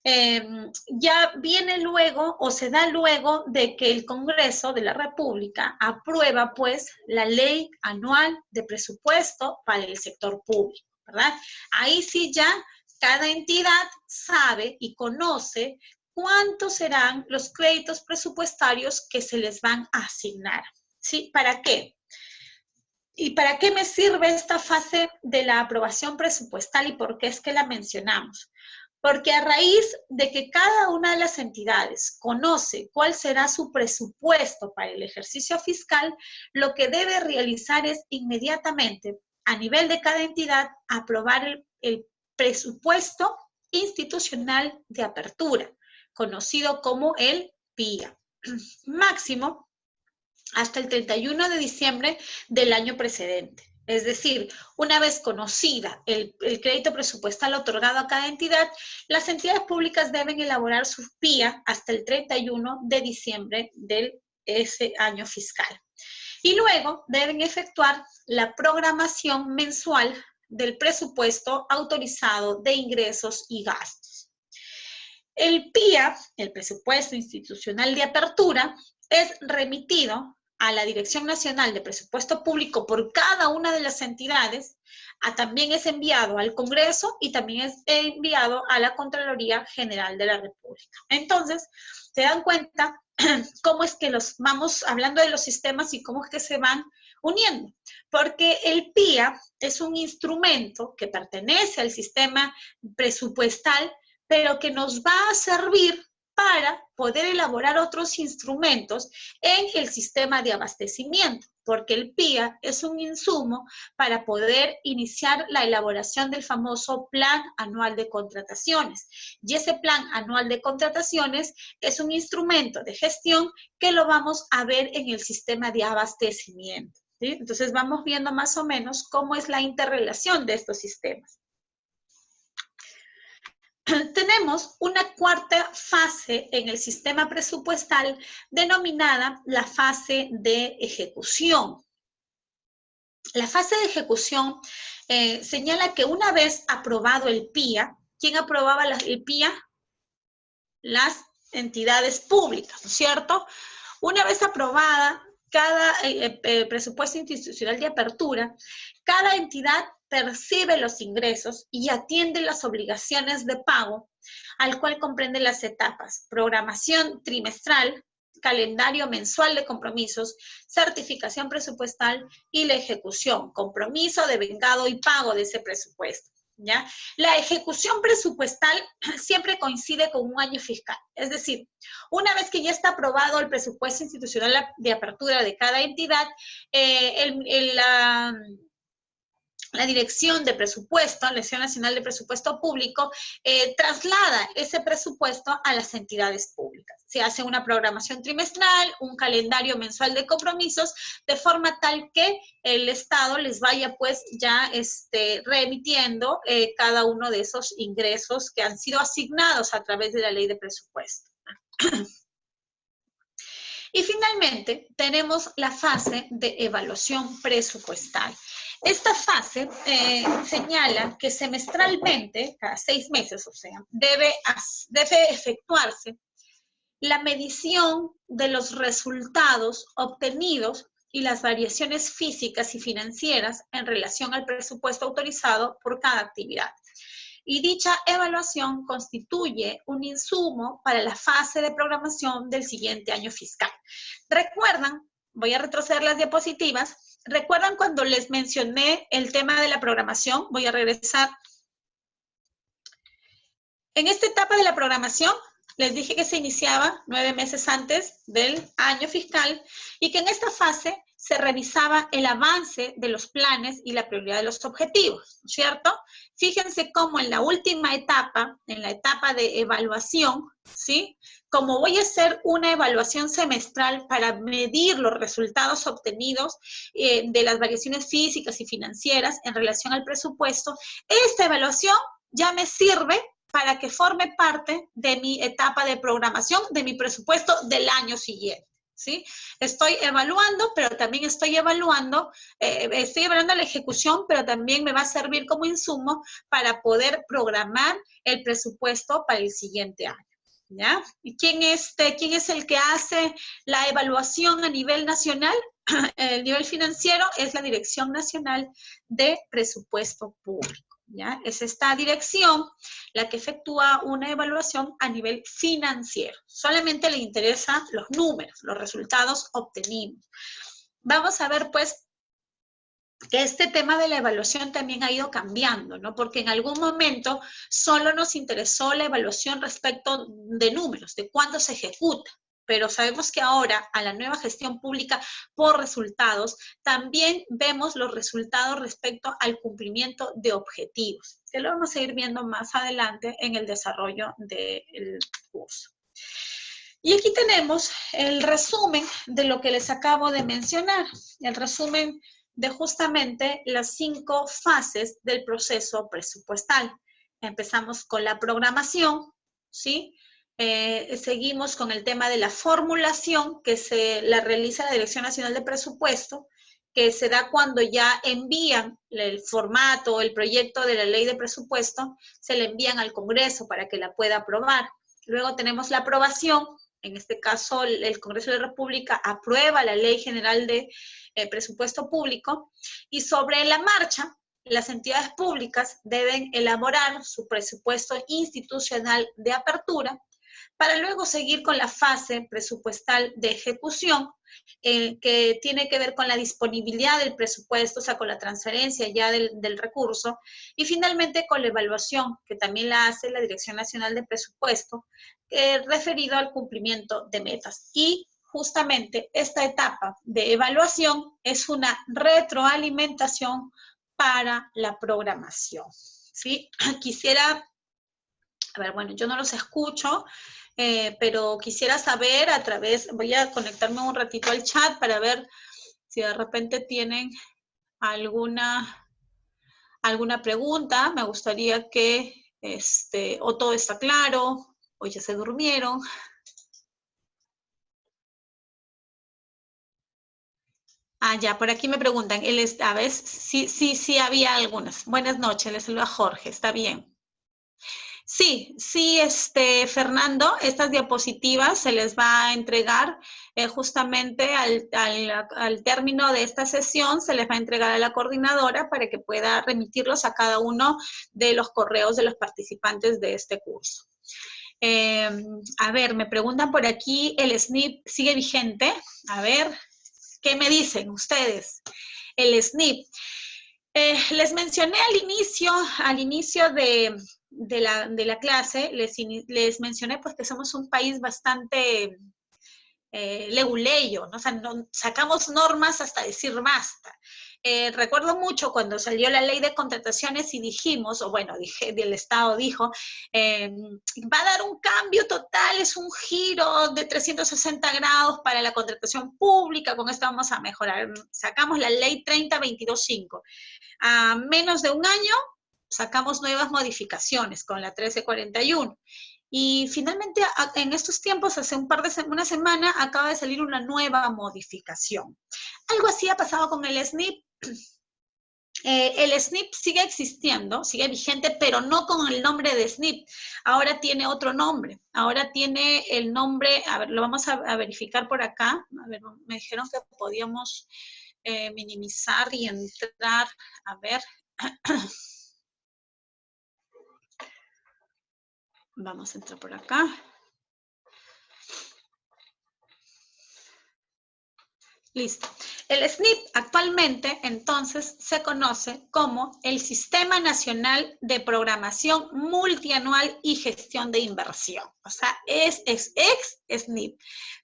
ya viene luego o se da luego de que el Congreso de la República aprueba, pues, la Ley Anual de Presupuesto para el sector público, ¿verdad? Ahí sí ya cada entidad sabe y conoce cuántos serán los créditos presupuestarios que se les van a asignar. ¿Sí? ¿Para qué? ¿Y para qué me sirve esta fase de la aprobación presupuestal y por qué es que la mencionamos? Porque a raíz de que cada una de las entidades conoce cuál será su presupuesto para el ejercicio fiscal, lo que debe realizar es inmediatamente, a nivel de cada entidad, aprobar el presupuesto institucional de apertura, conocido como el PIA, máximo hasta el 31 de diciembre del año precedente. Es decir, una vez conocida el crédito presupuestal otorgado a cada entidad, las entidades públicas deben elaborar su PIA hasta el 31 de diciembre de ese año fiscal. Y luego deben efectuar la programación mensual del presupuesto autorizado de ingresos y gastos. El PIA, el presupuesto institucional de apertura, es remitido a la Dirección Nacional de Presupuesto Público por cada una de las entidades, también es enviado al Congreso y también es enviado a la Contraloría General de la República. Entonces, se dan cuenta cómo es que los vamos hablando de los sistemas y cómo es que se van uniendo, porque el PIA es un instrumento que pertenece al sistema presupuestal, pero que nos va a servir para poder elaborar otros instrumentos en el sistema de abastecimiento, porque el PIA es un insumo para poder iniciar la elaboración del famoso Plan Anual de Contrataciones. Y ese Plan Anual de Contrataciones es un instrumento de gestión que lo vamos a ver en el sistema de abastecimiento, ¿sí? Entonces vamos viendo más o menos cómo es la interrelación de estos sistemas. Tenemos una cuarta fase en el sistema presupuestal denominada la fase de ejecución. La fase de ejecución señala que una vez aprobado el PIA, ¿quién aprobaba el PIA? Las entidades públicas, ¿no es cierto? Una vez aprobada cada presupuesto institucional de apertura, cada entidad percibe los ingresos y atiende las obligaciones de pago, al cual comprende las etapas: programación trimestral, calendario mensual de compromisos, certificación presupuestal y la ejecución, compromiso, devengado y pago de ese presupuesto, ¿ya? La ejecución presupuestal siempre coincide con un año fiscal, es decir, una vez que ya está aprobado el presupuesto institucional de apertura de cada entidad, la Dirección de Presupuesto, la Dirección Nacional de Presupuesto Público, traslada ese presupuesto a las entidades públicas. Se hace una programación trimestral, un calendario mensual de compromisos, de forma tal que el Estado les vaya pues ya remitiendo cada uno de esos ingresos que han sido asignados a través de la ley de presupuesto. Y finalmente tenemos la fase de evaluación presupuestal. Esta fase señala que semestralmente, cada 6 meses, o sea, debe efectuarse la medición de los resultados obtenidos y las variaciones físicas y financieras en relación al presupuesto autorizado por cada actividad. Y dicha evaluación constituye un insumo para la fase de programación del siguiente año fiscal. ¿Recuerdan? Voy a retroceder las diapositivas. ¿Recuerdan cuando les mencioné el tema de la programación? Voy a regresar. En esta etapa de la programación, les dije que se iniciaba 9 meses antes del año fiscal y que en esta fase se revisaba el avance de los planes y la prioridad de los objetivos, ¿no es cierto? Fíjense cómo en la última etapa, en la etapa de evaluación, ¿sí? Como voy a hacer una evaluación semestral para medir los resultados obtenidos de las variaciones físicas y financieras en relación al presupuesto, esta evaluación ya me sirve para que forme parte de mi etapa de programación, de mi presupuesto del año siguiente, ¿sí? Estoy evaluando, pero también estoy evaluando la ejecución, pero también me va a servir como insumo para poder programar el presupuesto para el siguiente año, ¿ya? ¿Y quién es el que hace la evaluación a nivel nacional? El nivel financiero es la Dirección Nacional de Presupuesto Público, ¿ya? Es esta dirección la que efectúa una evaluación a nivel financiero. Solamente le interesan los números, los resultados obtenidos. Vamos a ver, pues, que este tema de la evaluación también ha ido cambiando, ¿no? Porque en algún momento solo nos interesó la evaluación respecto de números, de cuándo se ejecuta. Pero sabemos que ahora, a la nueva gestión pública por resultados, también vemos los resultados respecto al cumplimiento de objetivos, que lo vamos a ir viendo más adelante en el desarrollo del curso. Y aquí tenemos el resumen de lo que les acabo de mencionar, el resumen de justamente las 5 fases del proceso presupuestal. Empezamos con la programación, ¿sí? Seguimos con el tema de la formulación, que se la realiza la Dirección Nacional de Presupuesto, que se da cuando ya envían el formato, el proyecto de la ley de presupuesto, se le envían al Congreso para que la pueda aprobar. Luego tenemos la aprobación. En este caso, el Congreso de la República aprueba la Ley General de Presupuesto Público y sobre la marcha, las entidades públicas deben elaborar su presupuesto institucional de apertura para luego seguir con la fase presupuestal de ejecución, que tiene que ver con la disponibilidad del presupuesto, o sea, con la transferencia ya del recurso, y finalmente con la evaluación, que también la hace la Dirección Nacional de Presupuesto, referido al cumplimiento de metas. Y justamente esta etapa de evaluación es una retroalimentación para la programación, ¿sí? Quisiera, a ver, bueno, yo no los escucho, pero quisiera saber a través, voy a conectarme un ratito al chat para ver si de repente tienen alguna pregunta. Me gustaría que, o todo está claro, o ya se durmieron. Ah, ya, por aquí me preguntan, a ver, sí había algunas. Buenas noches, les saluda Jorge, está bien. Sí, Fernando, estas diapositivas se les va a entregar justamente al término de esta sesión, se les va a entregar a la coordinadora para que pueda remitirlos a cada uno de los correos de los participantes de este curso. A ver, me preguntan por aquí, ¿el SNIP sigue vigente? A ver, ¿qué me dicen ustedes? El SNIP. Les mencioné al inicio de la clase, les mencioné pues que somos un país bastante leguleyo, ¿no? O sea, sacamos normas hasta decir basta. Recuerdo mucho cuando salió la ley de contrataciones y dijimos, o bueno, el Estado dijo, va a dar un cambio total, es un giro de 360 grados para la contratación pública, con esto vamos a mejorar. Sacamos la ley 3022.5. A menos de un año sacamos nuevas modificaciones con la 1341. Y finalmente, en estos tiempos, hace una semana, acaba de salir una nueva modificación. Algo así ha pasado con el SNIP. El SNIP sigue existiendo, sigue vigente, pero no con el nombre de SNIP. Ahora tiene otro nombre. Ahora tiene el nombre, a ver, lo vamos a verificar por acá. A ver, me dijeron que podíamos minimizar y entrar, a ver. Vamos a entrar por acá. Listo. El SNIP actualmente, entonces, se conoce como el Sistema Nacional de Programación Multianual y Gestión de Inversión. O sea, es ex-SNIP.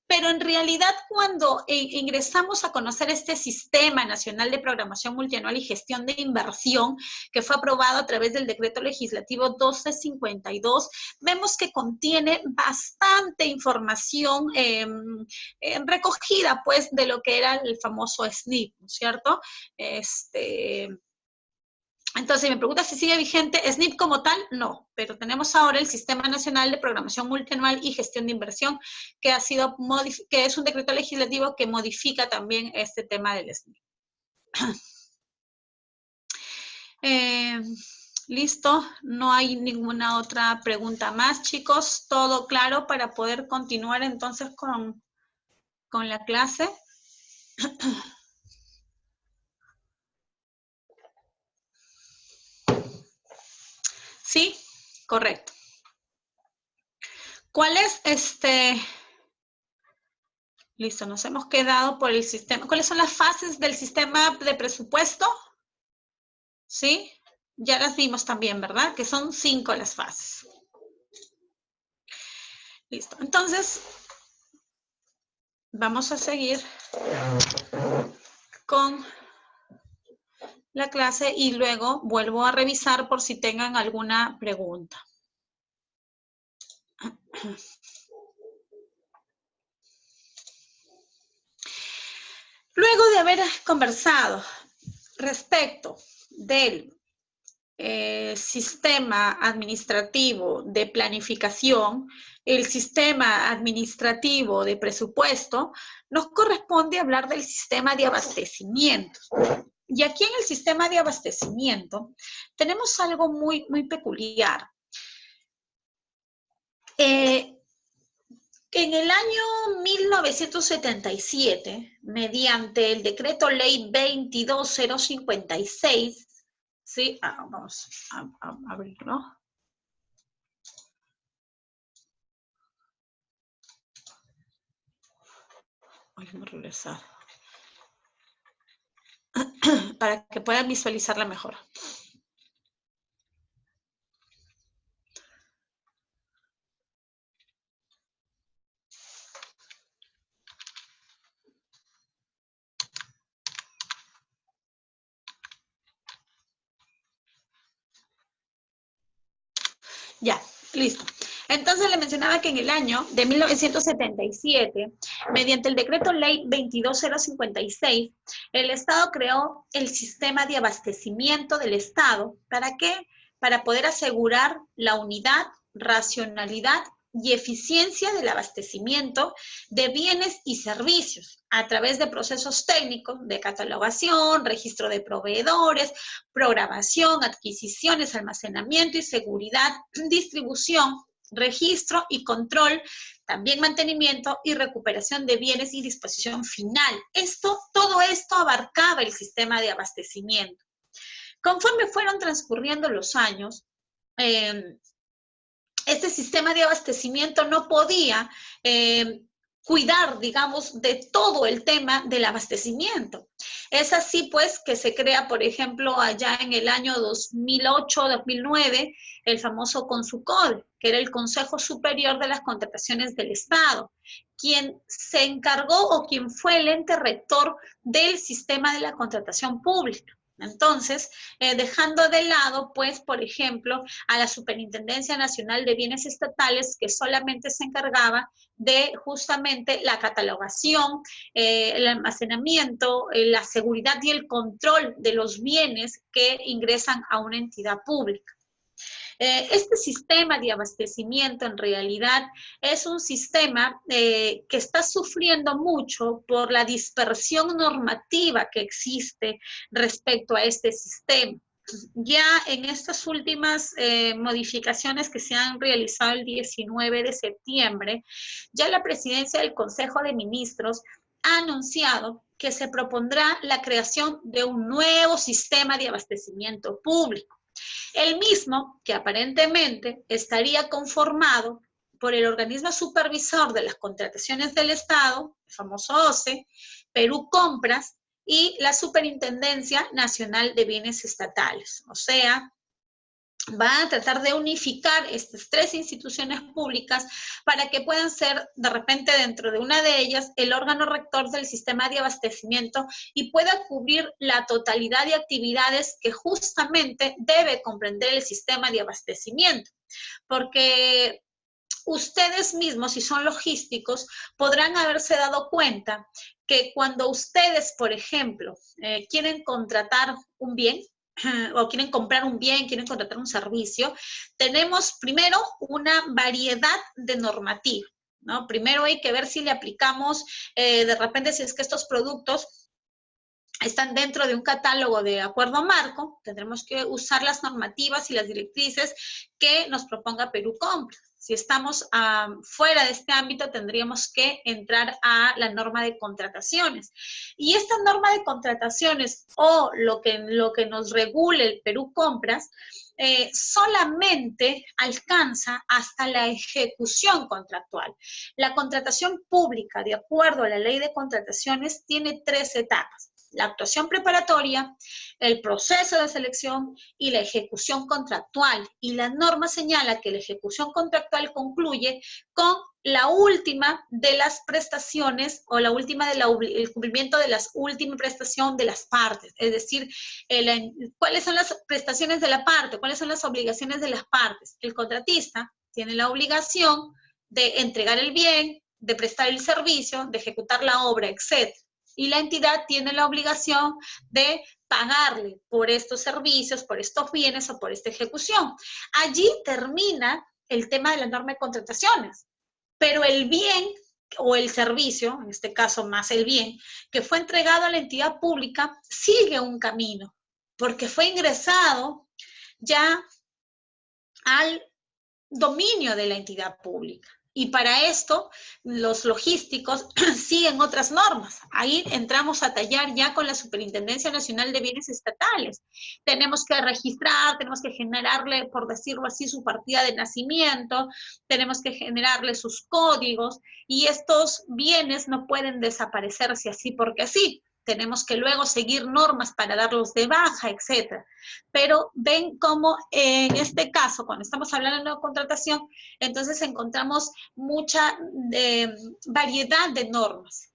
Pero en realidad, cuando ingresamos a conocer este Sistema Nacional de Programación Multianual y Gestión de Inversión, que fue aprobado a través del Decreto Legislativo 1252, vemos que contiene bastante información recogida, pues, de lo que era el famoso SNIP, ¿no es cierto? Entonces, si me preguntas si sigue vigente, SNIP como tal, no, pero tenemos ahora el Sistema Nacional de Programación Multianual y Gestión de Inversión, que que es un decreto legislativo que modifica también este tema del SNIP. Listo, no hay ninguna otra pregunta más, chicos. Todo claro para poder continuar entonces con la clase. Sí, correcto. ¿Cuál es Listo, nos hemos quedado por el sistema. ¿Cuáles son las fases del sistema de presupuesto? ¿Sí? Ya las vimos también, ¿verdad? Que son 5 las fases. Listo. Entonces, vamos a seguir con la clase y luego vuelvo a revisar por si tengan alguna pregunta. Luego de haber conversado respecto del sistema administrativo de planificación, el sistema administrativo de presupuesto, nos corresponde hablar del sistema de abastecimiento. Y aquí en el sistema de abastecimiento tenemos algo muy peculiar. En el año 1977, mediante el decreto ley 22056, ¿sí? Vamos a abrirlo. Vamos a regresar. Para que puedan visualizarla mejor. Ya, listo. Entonces le mencionaba que en el año de 1977, mediante el decreto ley 22056, el Estado creó el sistema de abastecimiento del Estado. ¿Para qué? Para poder asegurar la unidad, racionalidad y eficiencia del abastecimiento de bienes y servicios a través de procesos técnicos de catalogación, registro de proveedores, programación, adquisiciones, almacenamiento y seguridad, distribución, registro y control, también mantenimiento y recuperación de bienes y disposición final. Todo esto abarcaba el sistema de abastecimiento. Conforme fueron transcurriendo los años, este sistema de abastecimiento no podía cuidar, digamos, de todo el tema del abastecimiento. Es así, pues, que se crea, por ejemplo, allá en el año 2008-2009, el famoso CONSUCODE, que era el Consejo Superior de las Contrataciones del Estado, quien se encargó o quien fue el ente rector del sistema de la contratación pública. Entonces, dejando de lado, pues, por ejemplo, a la Superintendencia Nacional de Bienes Estatales, que solamente se encargaba de justamente la catalogación, el almacenamiento, la seguridad y el control de los bienes que ingresan a una entidad pública. Este sistema de abastecimiento en realidad es un sistema que está sufriendo mucho por la dispersión normativa que existe respecto a este sistema. Ya en estas últimas modificaciones que se han realizado el 19 de septiembre, ya la presidencia del Consejo de Ministros ha anunciado que se propondrá la creación de un nuevo sistema de abastecimiento público. El mismo que aparentemente estaría conformado por el organismo supervisor de las contrataciones del Estado, el famoso OCE, Perú Compras y la Superintendencia Nacional de Bienes Estatales. O sea, van a tratar de unificar estas tres instituciones públicas para que puedan ser, de repente, dentro de una de ellas, el órgano rector del sistema de abastecimiento y pueda cubrir la totalidad de actividades que justamente debe comprender el sistema de abastecimiento. Porque ustedes mismos, si son logísticos, podrán haberse dado cuenta que cuando ustedes, por ejemplo, quieren contratar un bien, o quieren comprar un bien, quieren contratar un servicio, tenemos primero una variedad de normativa, ¿no? Primero hay que ver si le aplicamos, de repente, si es que estos productos están dentro de un catálogo de acuerdo marco, tendremos que usar las normativas y las directrices que nos proponga Perú Compras. Si estamos fuera de este ámbito, tendríamos que entrar a la norma de contrataciones. Y esta norma de contrataciones o lo que nos regule el Perú Compras, solamente alcanza hasta la ejecución contractual. La contratación pública, de acuerdo a la ley de contrataciones, tiene 3 etapas: la actuación preparatoria, el proceso de selección y la ejecución contractual. Y la norma señala que la ejecución contractual concluye con la última de las prestaciones o la última el cumplimiento de las últimas prestaciones de las partes. Es decir, ¿cuáles son las prestaciones de la parte? ¿Cuáles son las obligaciones de las partes? El contratista tiene la obligación de entregar el bien, de prestar el servicio, de ejecutar la obra, etc. Y la entidad tiene la obligación de pagarle por estos servicios, por estos bienes o por esta ejecución. Allí termina el tema de la norma de contrataciones, pero el bien o el servicio, en este caso más el bien, que fue entregado a la entidad pública, sigue un camino, porque fue ingresado ya al dominio de la entidad pública. Y para esto, los logísticos siguen otras normas. Ahí entramos a tallar ya con la Superintendencia Nacional de Bienes Estatales. Tenemos que registrar, tenemos que generarle, por decirlo así, su partida de nacimiento, tenemos que generarle sus códigos, y estos bienes no pueden desaparecerse así porque sí. Tenemos que luego seguir normas para darlos de baja, etc. Pero ven cómo en este caso, cuando estamos hablando de contratación, entonces encontramos mucha variedad de normas,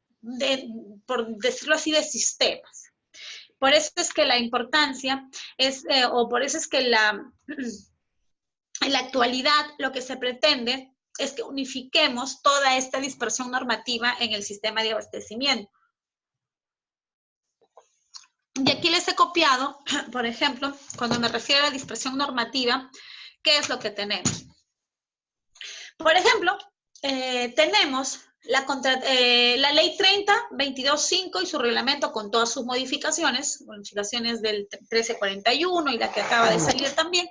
por decirlo así, de sistemas. Por eso es que la importancia es, o por eso es que en la actualidad lo que se pretende es que unifiquemos toda esta dispersión normativa en el sistema de abastecimiento. Y aquí les he copiado, por ejemplo, cuando me refiero a la dispersión normativa, ¿qué es lo que tenemos? Por ejemplo, tenemos la ley 30-22-5 y su reglamento con todas sus modificaciones del 1341 y la que acaba de salir también.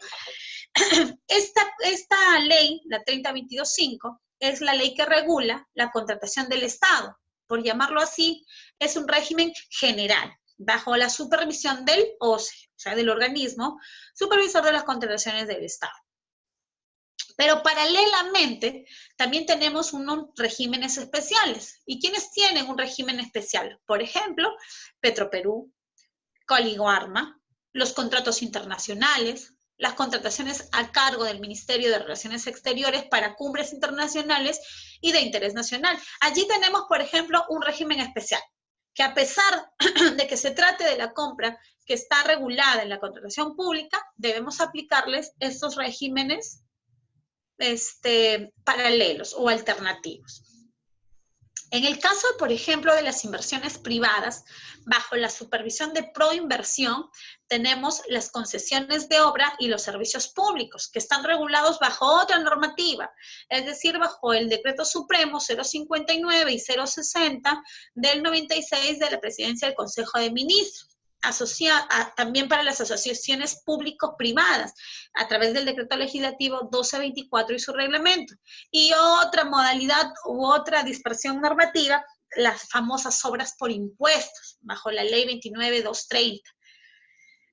Esta ley, la 30-22-5, es la ley que regula la contratación del Estado. Por llamarlo así, es un régimen general, bajo la supervisión del OCE, o sea, del organismo supervisor de las contrataciones del Estado. Pero paralelamente, también tenemos unos regímenes especiales. ¿Y quiénes tienen un régimen especial? Por ejemplo, Petroperú, Coligarma, los contratos internacionales, las contrataciones a cargo del Ministerio de Relaciones Exteriores para cumbres internacionales y de interés nacional. Allí tenemos, por ejemplo, un régimen especial, que a pesar de que se trate de la compra que está regulada en la contratación pública, debemos aplicarles estos regímenes paralelos o alternativos. En el caso, por ejemplo, de las inversiones privadas, bajo la supervisión de Proinversión, tenemos las concesiones de obra y los servicios públicos, que están regulados bajo otra normativa, es decir, bajo el Decreto Supremo 059 y 060 del 96 de la Presidencia del Consejo de Ministros. También para las asociaciones público-privadas, a través del Decreto Legislativo 1224 y su reglamento. Y otra modalidad u otra dispersión normativa, las famosas obras por impuestos, bajo la Ley 29.230.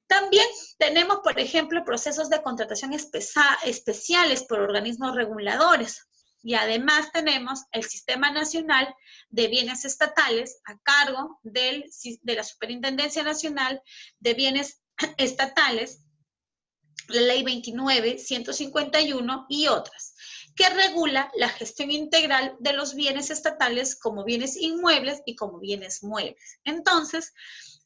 También tenemos, por ejemplo, procesos de contratación especiales por organismos reguladores. Y además tenemos el Sistema Nacional de Bienes Estatales a cargo de la Superintendencia Nacional de Bienes Estatales, la Ley 29.151 y otras, que regula la gestión integral de los bienes estatales como bienes inmuebles y como bienes muebles. Entonces,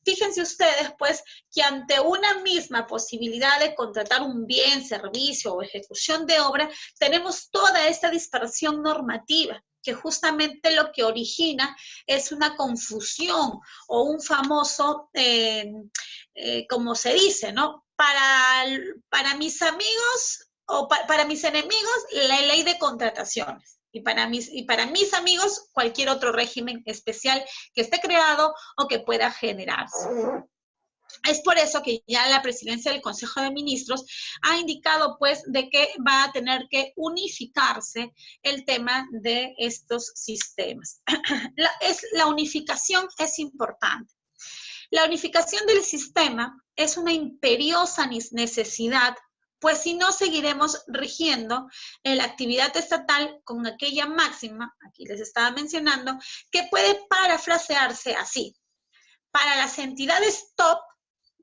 fíjense ustedes, pues, que ante una misma posibilidad de contratar un bien, servicio o ejecución de obra, tenemos toda esta dispersión normativa, que justamente lo que origina es una confusión o un famoso, como se dice, ¿no? Para mis amigos o para mis enemigos, la ley de contrataciones. Y para mis amigos, cualquier otro régimen especial que esté creado o que pueda generarse. Es por eso que ya la presidencia del Consejo de Ministros ha indicado, pues, de que va a tener que unificarse el tema de estos sistemas. La unificación es importante. La unificación del sistema es una imperiosa necesidad, pues si no seguiremos rigiendo la actividad estatal con aquella máxima, aquí les estaba mencionando, que puede parafrasearse así. Para las entidades top,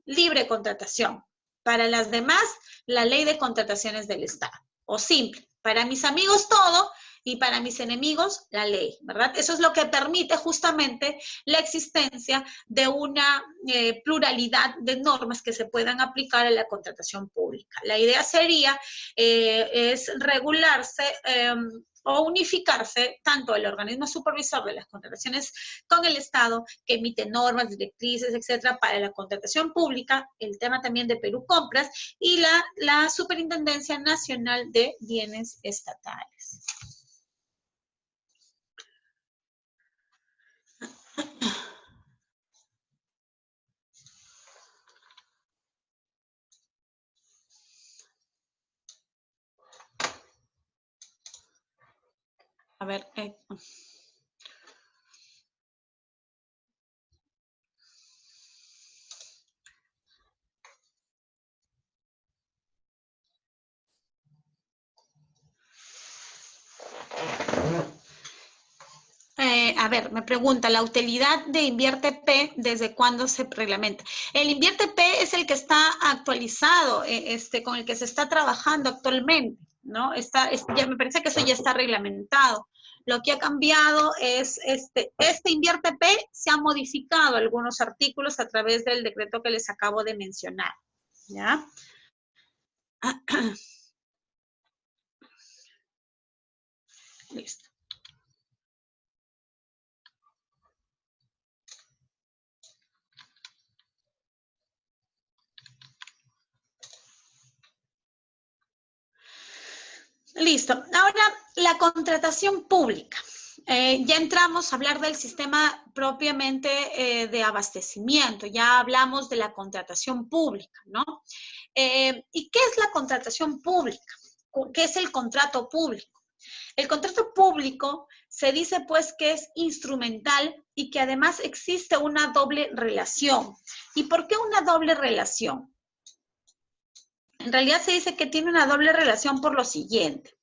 libre contratación. Para las demás, la ley de contrataciones del Estado. O simple, para mis amigos todo y para mis enemigos la ley, ¿verdad? Eso es lo que permite justamente la existencia de una pluralidad de normas que se puedan aplicar a la contratación pública. La idea sería es regularse o unificarse tanto el organismo supervisor de las contrataciones con el Estado, que emite normas, directrices, etcétera, para la contratación pública, el tema también de Perú Compras, y la Superintendencia Nacional de Bienes Estatales. A ver, a ver, me pregunta, la utilidad de Invierte P, ¿desde cuándo se reglamenta? El Invierte P es el que está actualizado, con el que se está trabajando actualmente, ¿no? Ya me parece que eso ya está reglamentado. Lo que ha cambiado es, este Invierte P se ha modificado algunos artículos a través del decreto que les acabo de mencionar, ¿ya? Listo. Listo. Ahora, la contratación pública. Ya entramos a hablar del sistema propiamente de abastecimiento. Ya hablamos de la contratación pública, ¿no? ¿Y qué es la contratación pública? ¿Qué es el contrato público? El contrato público se dice pues que es instrumental y que además existe una doble relación. ¿Y por qué una doble relación? En realidad se dice que tiene una doble relación por lo siguiente.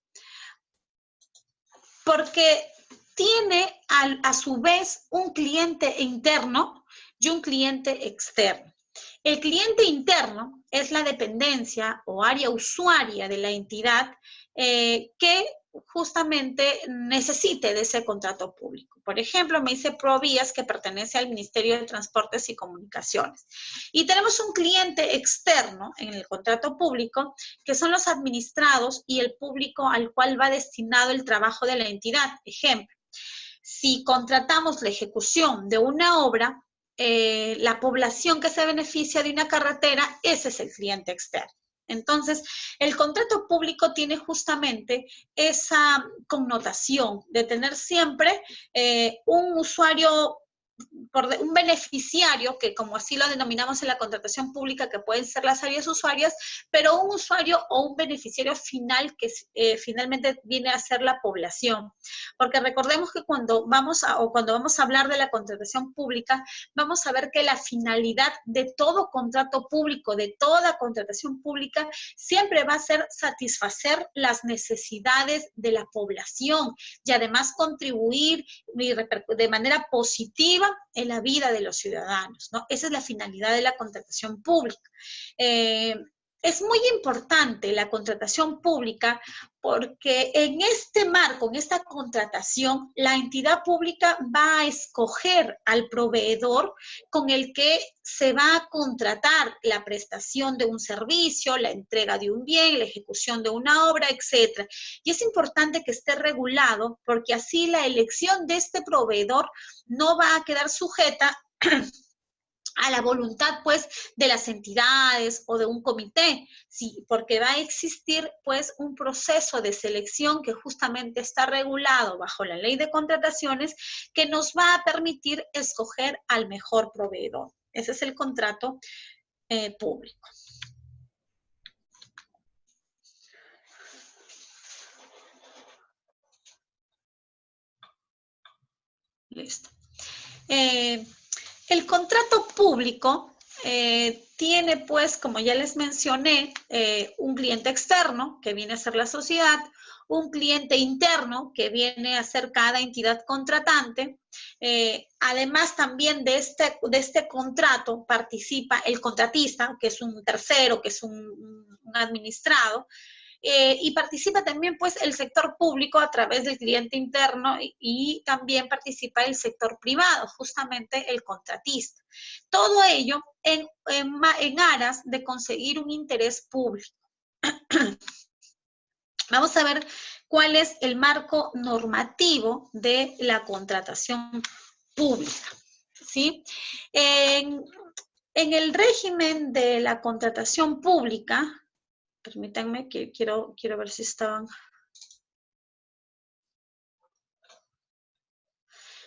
Porque tiene a su vez un cliente interno y un cliente externo. El cliente interno es la dependencia o área usuaria de la entidad que justamente necesite de ese contrato público. Por ejemplo, me dice Provías, que pertenece al Ministerio de Transportes y Comunicaciones. Y tenemos un cliente externo en el contrato público, que son los administrados y el público al cual va destinado el trabajo de la entidad. Ejemplo, si contratamos la ejecución de una obra, la población que se beneficia de una carretera, ese es el cliente externo. Entonces, el contrato público tiene justamente esa connotación de tener siempre un usuario, un beneficiario, que como así lo denominamos en la contratación pública, que pueden ser las áreas usuarias, pero un usuario o un beneficiario final que finalmente viene a ser la población. Porque recordemos que cuando vamos a hablar de la contratación pública, vamos a ver que la finalidad de todo contrato público, de toda contratación pública, siempre va a ser satisfacer las necesidades de la población y además contribuir de manera positiva en la vida de los ciudadanos, ¿no? Esa es la finalidad de la contratación pública. Es muy importante la contratación pública porque en este marco, en esta contratación, la entidad pública va a escoger al proveedor con el que se va a contratar la prestación de un servicio, la entrega de un bien, la ejecución de una obra, etc. Y es importante que esté regulado porque así la elección de este proveedor no va a quedar sujeta a la voluntad, pues, de las entidades o de un comité, sí, porque va a existir, pues, un proceso de selección que justamente está regulado bajo la ley de contrataciones que nos va a permitir escoger al mejor proveedor. Ese es el contrato público. Listo. El contrato público tiene, pues, como ya les mencioné, un cliente externo, que viene a ser la sociedad, un cliente interno, que viene a ser cada entidad contratante. Además, también de este contrato participa el contratista, que es un tercero, que es un administrado. Y participa también, pues, el sector público a través del cliente interno y también participa el sector privado, justamente el contratista. Todo ello en aras de conseguir un interés público. Vamos a ver cuál es el marco normativo de la contratación pública, ¿sí? En el régimen de la contratación pública, permítanme que quiero ver si estaban.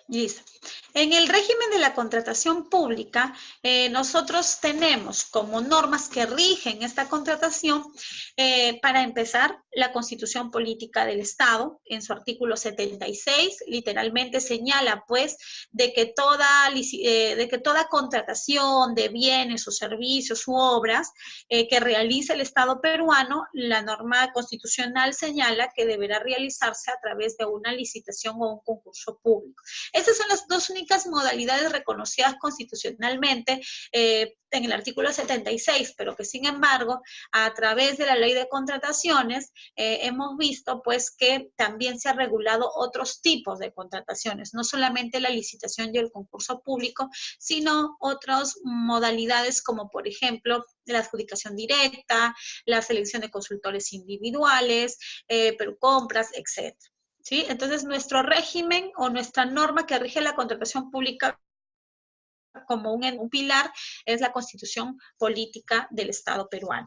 Listo. En el régimen de la contratación pública, nosotros tenemos como normas que rigen esta contratación, para empezar, la Constitución Política del Estado, en su artículo 76, literalmente señala, pues, de que toda contratación de bienes o servicios u obras que realice el Estado peruano, la norma constitucional señala que deberá realizarse a través de una licitación o un concurso público. Estas son las dos únicas modalidades reconocidas constitucionalmente en el artículo 76, pero que sin embargo, a través de la ley de contrataciones, hemos visto, pues, que también se han regulado otros tipos de contrataciones, no solamente la licitación y el concurso público, sino otras modalidades como, por ejemplo, la adjudicación directa, la selección de consultores individuales, Percompras, etc. ¿Sí? Entonces, nuestro régimen o nuestra norma que rige la contratación pública como un pilar es la Constitución Política del Estado peruano.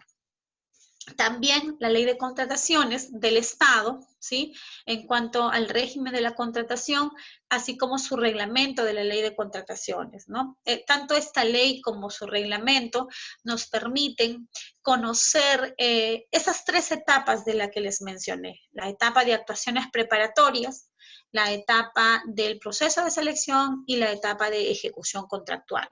También la ley de contrataciones del Estado, ¿sí? En cuanto al régimen de la contratación, así como su reglamento de la ley de contrataciones, ¿no? Tanto esta ley como su reglamento nos permiten conocer esas tres etapas de las que les mencioné. La etapa de actuaciones preparatorias, la etapa del proceso de selección y la etapa de ejecución contractual.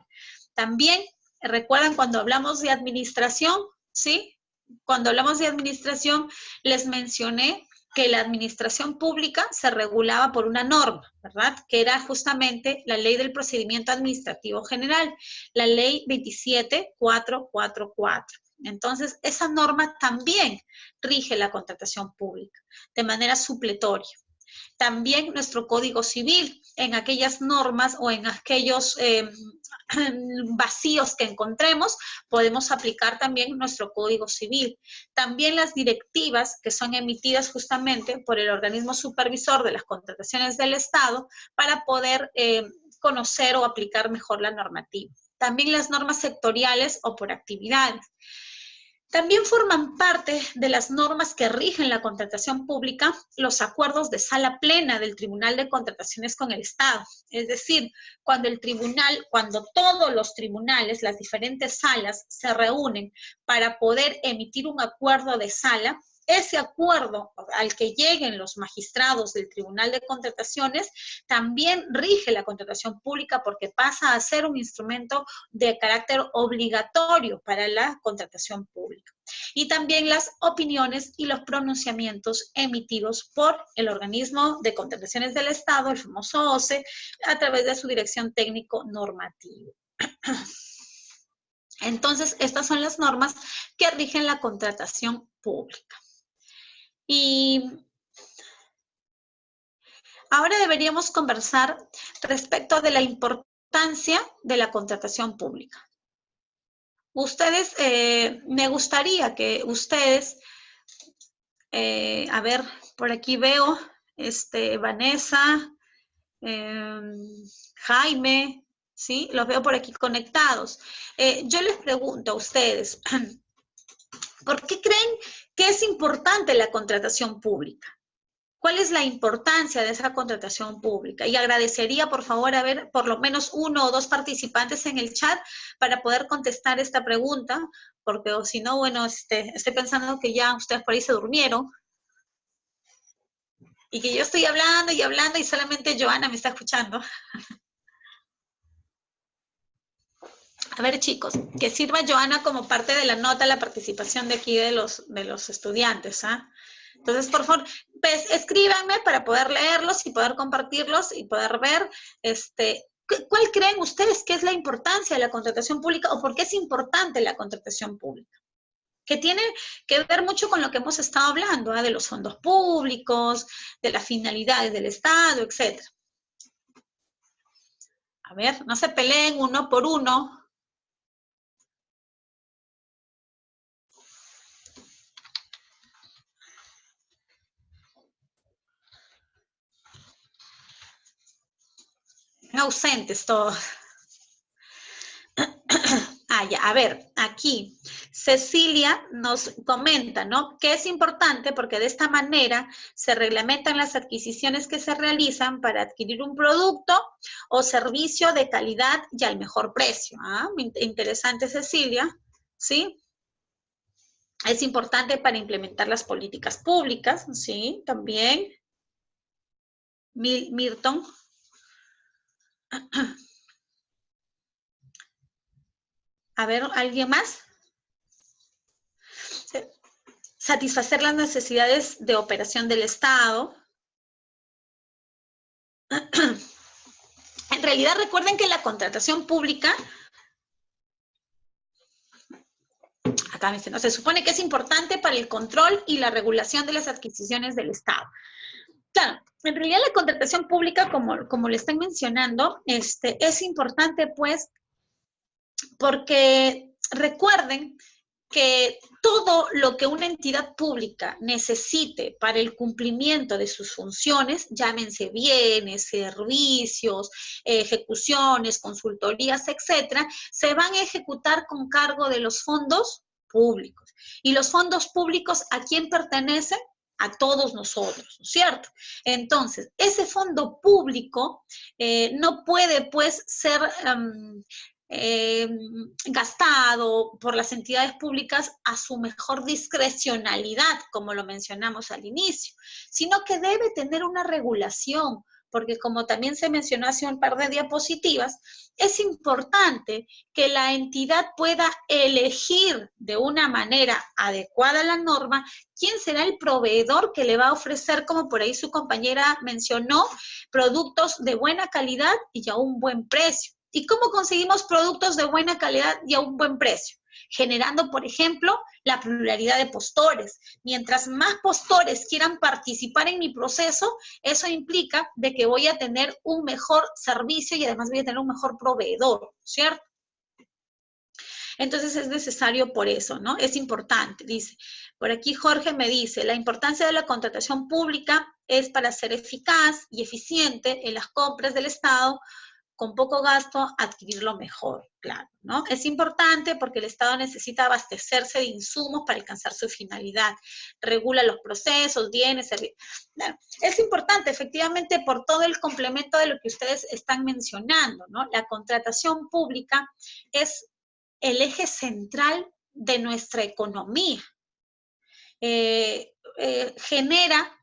También, ¿recuerdan cuando hablamos de administración? ¿Sí? Cuando hablamos de administración, les mencioné que la administración pública se regulaba por una norma, ¿verdad? Que era justamente la Ley del Procedimiento Administrativo General, la Ley 27444. Entonces, esa norma también rige la contratación pública de manera supletoria. También nuestro Código Civil, en aquellas normas o en aquellos vacíos que encontremos, podemos aplicar también nuestro Código Civil. También las directivas que son emitidas justamente por el organismo supervisor de las contrataciones del Estado para poder conocer o aplicar mejor la normativa. También las normas sectoriales o por actividades. También forman parte de las normas que rigen la contratación pública los acuerdos de sala plena del Tribunal de Contrataciones con el Estado. Es decir, cuando todos los tribunales, las diferentes salas, se reúnen para poder emitir un acuerdo de sala, ese acuerdo al que lleguen los magistrados del Tribunal de Contrataciones también rige la contratación pública porque pasa a ser un instrumento de carácter obligatorio para la contratación pública. Y también las opiniones y los pronunciamientos emitidos por el organismo de contrataciones del Estado, el famoso OCE, a través de su dirección técnico-normativa. Entonces, estas son las normas que rigen la contratación pública. Y ahora deberíamos conversar respecto de la importancia de la contratación pública. Ustedes, me gustaría que ustedes, a ver, por aquí veo, Vanessa, Jaime, ¿sí? Los veo por aquí conectados. Yo les pregunto a ustedes, ¿por qué creen que es importante la contratación pública? ¿Cuál es la importancia de esa contratación pública? Y agradecería, por favor, haber por lo menos 1 o 2 participantes en el chat para poder contestar esta pregunta, porque o si no, bueno, estoy pensando que ya ustedes por ahí se durmieron y que yo estoy hablando y hablando y solamente Joana me está escuchando. A ver, chicos, que sirva Joana como parte de la nota la participación de aquí de los estudiantes, ¿ah? Entonces, por favor, pues, escríbanme para poder leerlos y poder compartirlos y poder ver, ¿cuál creen ustedes que es la importancia de la contratación pública o por qué es importante la contratación pública? Que tiene que ver mucho con lo que hemos estado hablando, ¿eh? De los fondos públicos, de las finalidades del Estado, etc. A ver, no se peleen uno por uno. Ausentes todos. Ah, ya, a ver, aquí Cecilia nos comenta, ¿no? Que es importante porque de esta manera se reglamentan las adquisiciones que se realizan para adquirir un producto o servicio de calidad y al mejor precio. ¿Ah? Interesante, Cecilia, ¿sí? Es importante para implementar las políticas públicas, ¿sí? También. Milton. A ver, ¿alguien más? Satisfacer las necesidades de operación del Estado. En realidad, recuerden que la contratación pública, acá me dicen, ¿no? Se supone que es importante para el control y la regulación de las adquisiciones del Estado. Claro, en realidad la contratación pública, como le están mencionando, es importante, pues, porque recuerden que todo lo que una entidad pública necesite para el cumplimiento de sus funciones, llámense bienes, servicios, ejecuciones, consultorías, etcétera, se van a ejecutar con cargo de los fondos públicos. Y los fondos públicos, ¿a quién pertenecen? A todos nosotros, ¿no es cierto? Entonces, ese fondo público no puede, pues, ser gastado por las entidades públicas a su mejor discrecionalidad, como lo mencionamos al inicio, sino que debe tener una regulación, porque como también se mencionó hace un par de diapositivas, es importante que la entidad pueda elegir de una manera adecuada a la norma quién será el proveedor que le va a ofrecer, como por ahí su compañera mencionó, productos de buena calidad y a un buen precio. ¿Y cómo conseguimos productos de buena calidad y a un buen precio? Generando, por ejemplo, la pluralidad de postores. Mientras más postores quieran participar en mi proceso, eso implica de que voy a tener un mejor servicio y además voy a tener un mejor proveedor, ¿cierto? Entonces es necesario por eso, ¿no? Es importante, dice. Por aquí Jorge me dice, la importancia de la contratación pública es para ser eficaz y eficiente en las compras del Estado, con poco gasto, adquirir lo mejor, claro, ¿no? Es importante porque el Estado necesita abastecerse de insumos para alcanzar su finalidad. Regula los procesos, bienes, servicios. Claro, es importante, efectivamente, por todo el complemento de lo que ustedes están mencionando, ¿no? La contratación pública es el eje central de nuestra economía. Genera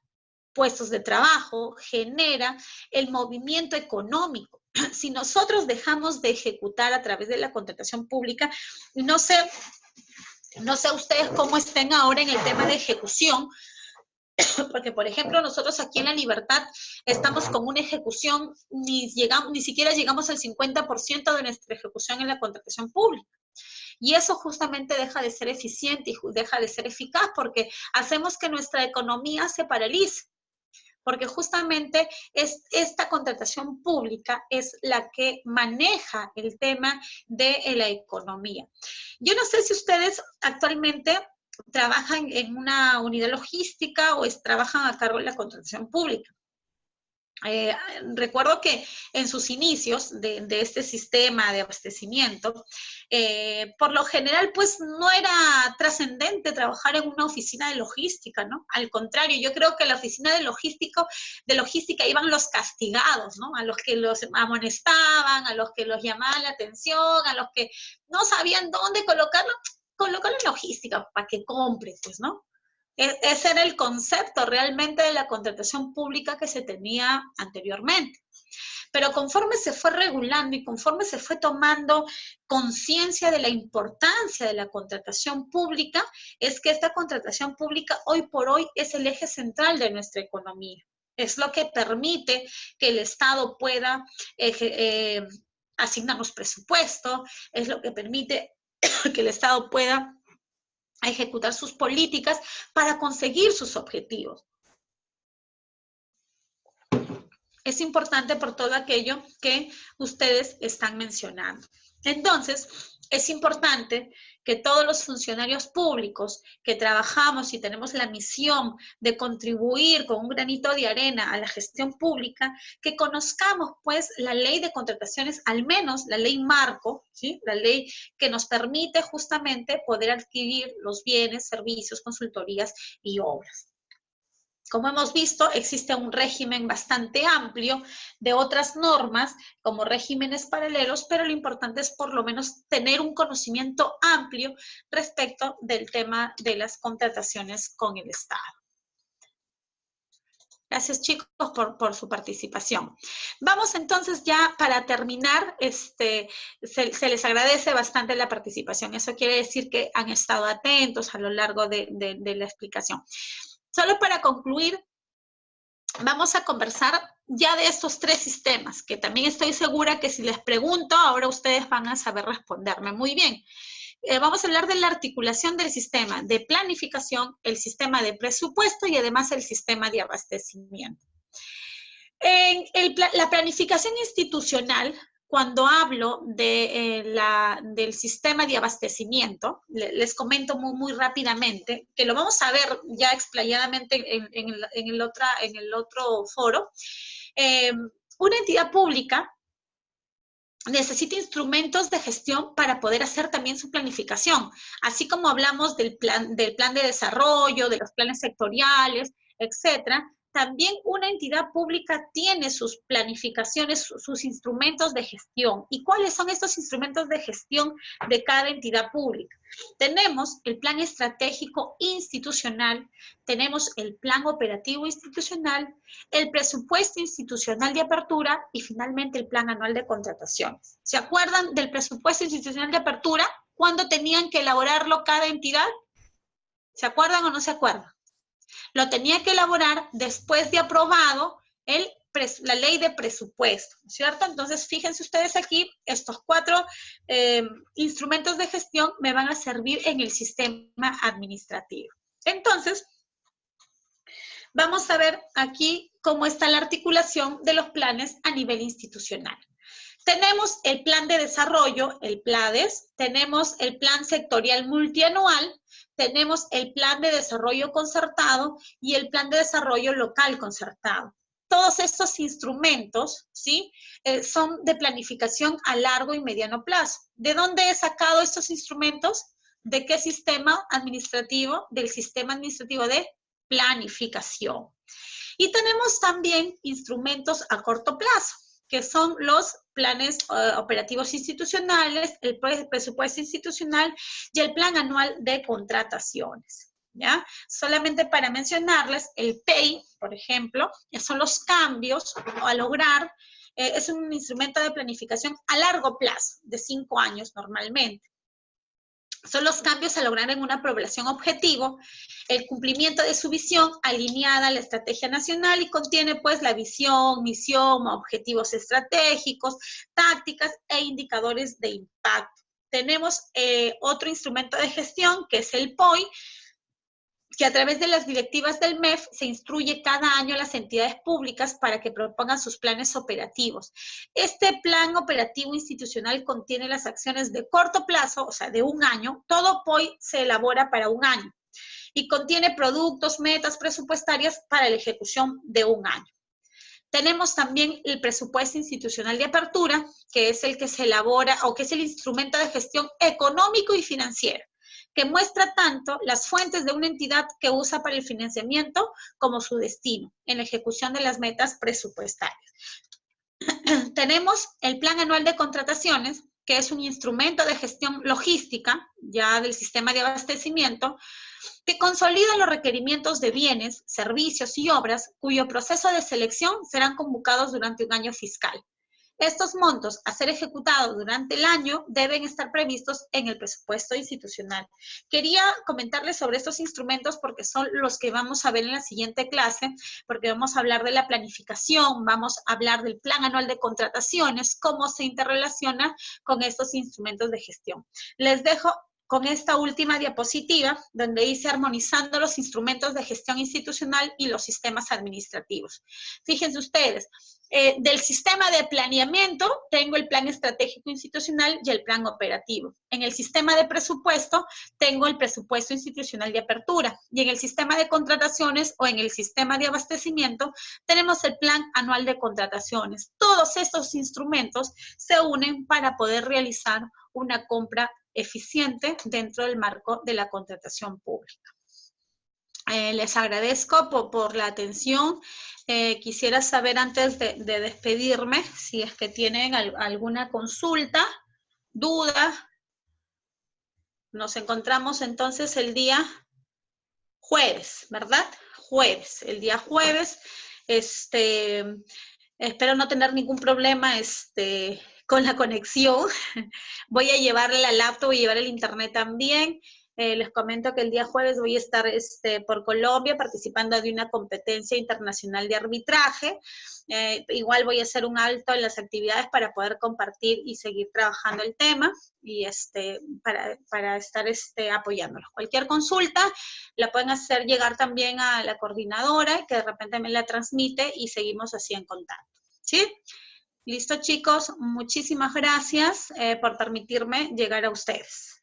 puestos de trabajo, genera el movimiento económico. Si nosotros dejamos de ejecutar a través de la contratación pública, no sé ustedes cómo estén ahora en el tema de ejecución, porque por ejemplo nosotros aquí en La Libertad estamos con una ejecución, ni siquiera llegamos al 50% de nuestra ejecución en la contratación pública. Y eso justamente deja de ser eficiente y deja de ser eficaz porque hacemos que nuestra economía se paralice. Porque justamente esta contratación pública es la que maneja el tema de la economía. Yo no sé si ustedes actualmente trabajan en una unidad logística o trabajan a cargo de la contratación pública. Recuerdo que en sus inicios de este sistema de abastecimiento, por lo general, pues no era trascendente trabajar en una oficina de logística, ¿no? Al contrario, yo creo que en la oficina de logística iban los castigados, ¿no? A los que los amonestaban, a los que los llamaban la atención, a los que no sabían dónde colocarlo en logística para que compre, pues, ¿no? Ese era el concepto realmente de la contratación pública que se tenía anteriormente. Pero conforme se fue regulando y conforme se fue tomando conciencia de la importancia de la contratación pública, es que esta contratación pública hoy por hoy es el eje central de nuestra economía. Es lo que permite que el Estado pueda asignarnos presupuesto, es lo que permite que el Estado pueda a ejecutar sus políticas para conseguir sus objetivos. Es importante por todo aquello que ustedes están mencionando. Entonces, es importante que todos los funcionarios públicos que trabajamos y tenemos la misión de contribuir con un granito de arena a la gestión pública, que conozcamos pues la ley de contrataciones, al menos la ley marco, ¿sí? La ley que nos permite justamente poder adquirir los bienes, servicios, consultorías y obras. Como hemos visto, existe un régimen bastante amplio de otras normas como regímenes paralelos, pero lo importante es por lo menos tener un conocimiento amplio respecto del tema de las contrataciones con el Estado. Gracias, chicos, por su participación. Vamos entonces ya para terminar, se les agradece bastante la participación. Eso quiere decir que han estado atentos a lo largo de la explicación. Solo para concluir, vamos a conversar ya de estos tres sistemas, que también estoy segura que si les pregunto, ahora ustedes van a saber responderme muy bien. Vamos a hablar de la articulación del sistema de planificación, el sistema de presupuesto y además el sistema de abastecimiento. La planificación institucional, cuando hablo del sistema de abastecimiento, les comento muy rápidamente, que lo vamos a ver ya explayadamente en el otro foro. Una entidad pública necesita instrumentos de gestión para poder hacer también su planificación, así como hablamos del plan de desarrollo, de los planes sectoriales, etcétera. También una entidad pública tiene sus planificaciones, sus instrumentos de gestión. ¿Y cuáles son estos instrumentos de gestión de cada entidad pública? Tenemos el plan estratégico institucional, tenemos el plan operativo institucional, el presupuesto institucional de apertura y finalmente el plan anual de contrataciones. ¿Se acuerdan del presupuesto institucional de apertura? ¿Cuándo tenían que elaborarlo cada entidad? ¿Se acuerdan o no se acuerdan? Lo tenía que elaborar después de aprobado la ley de presupuesto, ¿cierto? Entonces, fíjense ustedes aquí, estos 4 instrumentos de gestión me van a servir en el sistema administrativo. Entonces, vamos a ver aquí cómo está la articulación de los planes a nivel institucional. Tenemos el plan de desarrollo, el PLADES, tenemos el plan sectorial multianual, tenemos el plan de desarrollo concertado y el plan de desarrollo local concertado. Todos estos instrumentos, ¿sí? Son de planificación a largo y mediano plazo. ¿De dónde he sacado estos instrumentos? ¿De qué sistema administrativo? Del sistema administrativo de planificación. Y tenemos también instrumentos a corto plazo, que son los planes operativos institucionales, el presupuesto institucional y el plan anual de contrataciones, ¿ya? Solamente para mencionarles, el PEI, por ejemplo, son los cambios a lograr, es un instrumento de planificación a largo plazo, de 5 años normalmente. Son los cambios a lograr en una población objetivo, el cumplimiento de su visión alineada a la estrategia nacional y contiene pues la visión, misión, objetivos estratégicos, tácticas e indicadores de impacto. Tenemos otro instrumento de gestión que es el POI, que a través de las directivas del MEF se instruye cada año a las entidades públicas para que propongan sus planes operativos. Este plan operativo institucional contiene las acciones de corto plazo, o sea, de 1 año. Todo POI se elabora para 1 año y contiene productos, metas presupuestarias para la ejecución de 1 año. Tenemos también el presupuesto institucional de apertura, que es el que se elabora o que es el instrumento de gestión económico y financiero, que muestra tanto las fuentes de una entidad que usa para el financiamiento como su destino en la ejecución de las metas presupuestarias. Tenemos el Plan Anual de Contrataciones, que es un instrumento de gestión logística, ya del sistema de abastecimiento, que consolida los requerimientos de bienes, servicios y obras cuyo proceso de selección serán convocados durante un año fiscal. Estos montos a ser ejecutados durante el año deben estar previstos en el presupuesto institucional. Quería comentarles sobre estos instrumentos porque son los que vamos a ver en la siguiente clase, porque vamos a hablar de la planificación, vamos a hablar del plan anual de contrataciones, cómo se interrelaciona con estos instrumentos de gestión. Les dejo con esta última diapositiva, donde dice armonizando los instrumentos de gestión institucional y los sistemas administrativos. Fíjense ustedes, del sistema de planeamiento tengo el plan estratégico institucional y el plan operativo. En el sistema de presupuesto tengo el presupuesto institucional de apertura. Y en el sistema de contrataciones o en el sistema de abastecimiento tenemos el plan anual de contrataciones. Todos estos instrumentos se unen para poder realizar una compra eficiente dentro del marco de la contratación pública. Les agradezco por la atención. Quisiera saber antes de despedirme si es que tienen alguna consulta, duda. Nos encontramos entonces el día jueves, ¿verdad? Jueves, el día jueves. Espero no tener ningún problema con la conexión. Voy a llevar la laptop, voy a llevar el internet también. Les comento que el día jueves voy a estar por Colombia participando de una competencia internacional de arbitraje. Igual voy a hacer un alto en las actividades para poder compartir y seguir trabajando el tema y para estar apoyándolos. Cualquier consulta la pueden hacer llegar también a la coordinadora, que de repente me la transmite y seguimos así en contacto. ¿Sí? Listo, chicos. Muchísimas gracias por permitirme llegar a ustedes.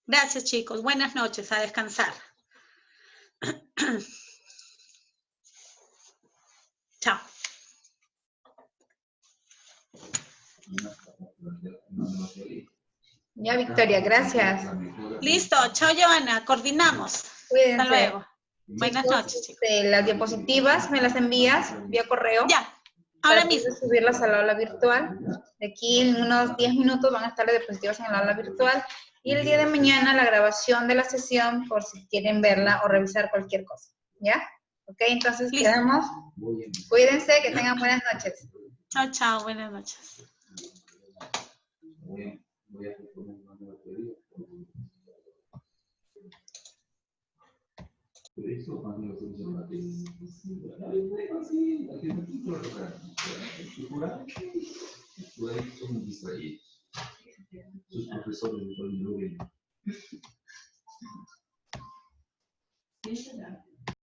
Gracias, chicos. Buenas noches. A descansar. Chao. Ya, Victoria, gracias. Listo. Chao, Joana. Coordinamos. Cuídense. Hasta luego. Buenas noches, chicos. Las diapositivas me las envías vía correo. Ya. Ahora mismo. Para subirlas al aula virtual. De aquí en unos 10 minutos van a estar las diapositivas en el aula virtual. Y el día de mañana la grabación de la sesión por si quieren verla o revisar cualquier cosa. ¿Ya? Ok, entonces listo. Quedamos. Cuídense, que tengan buenas noches. Chao, chao. Buenas noches. Sus profesores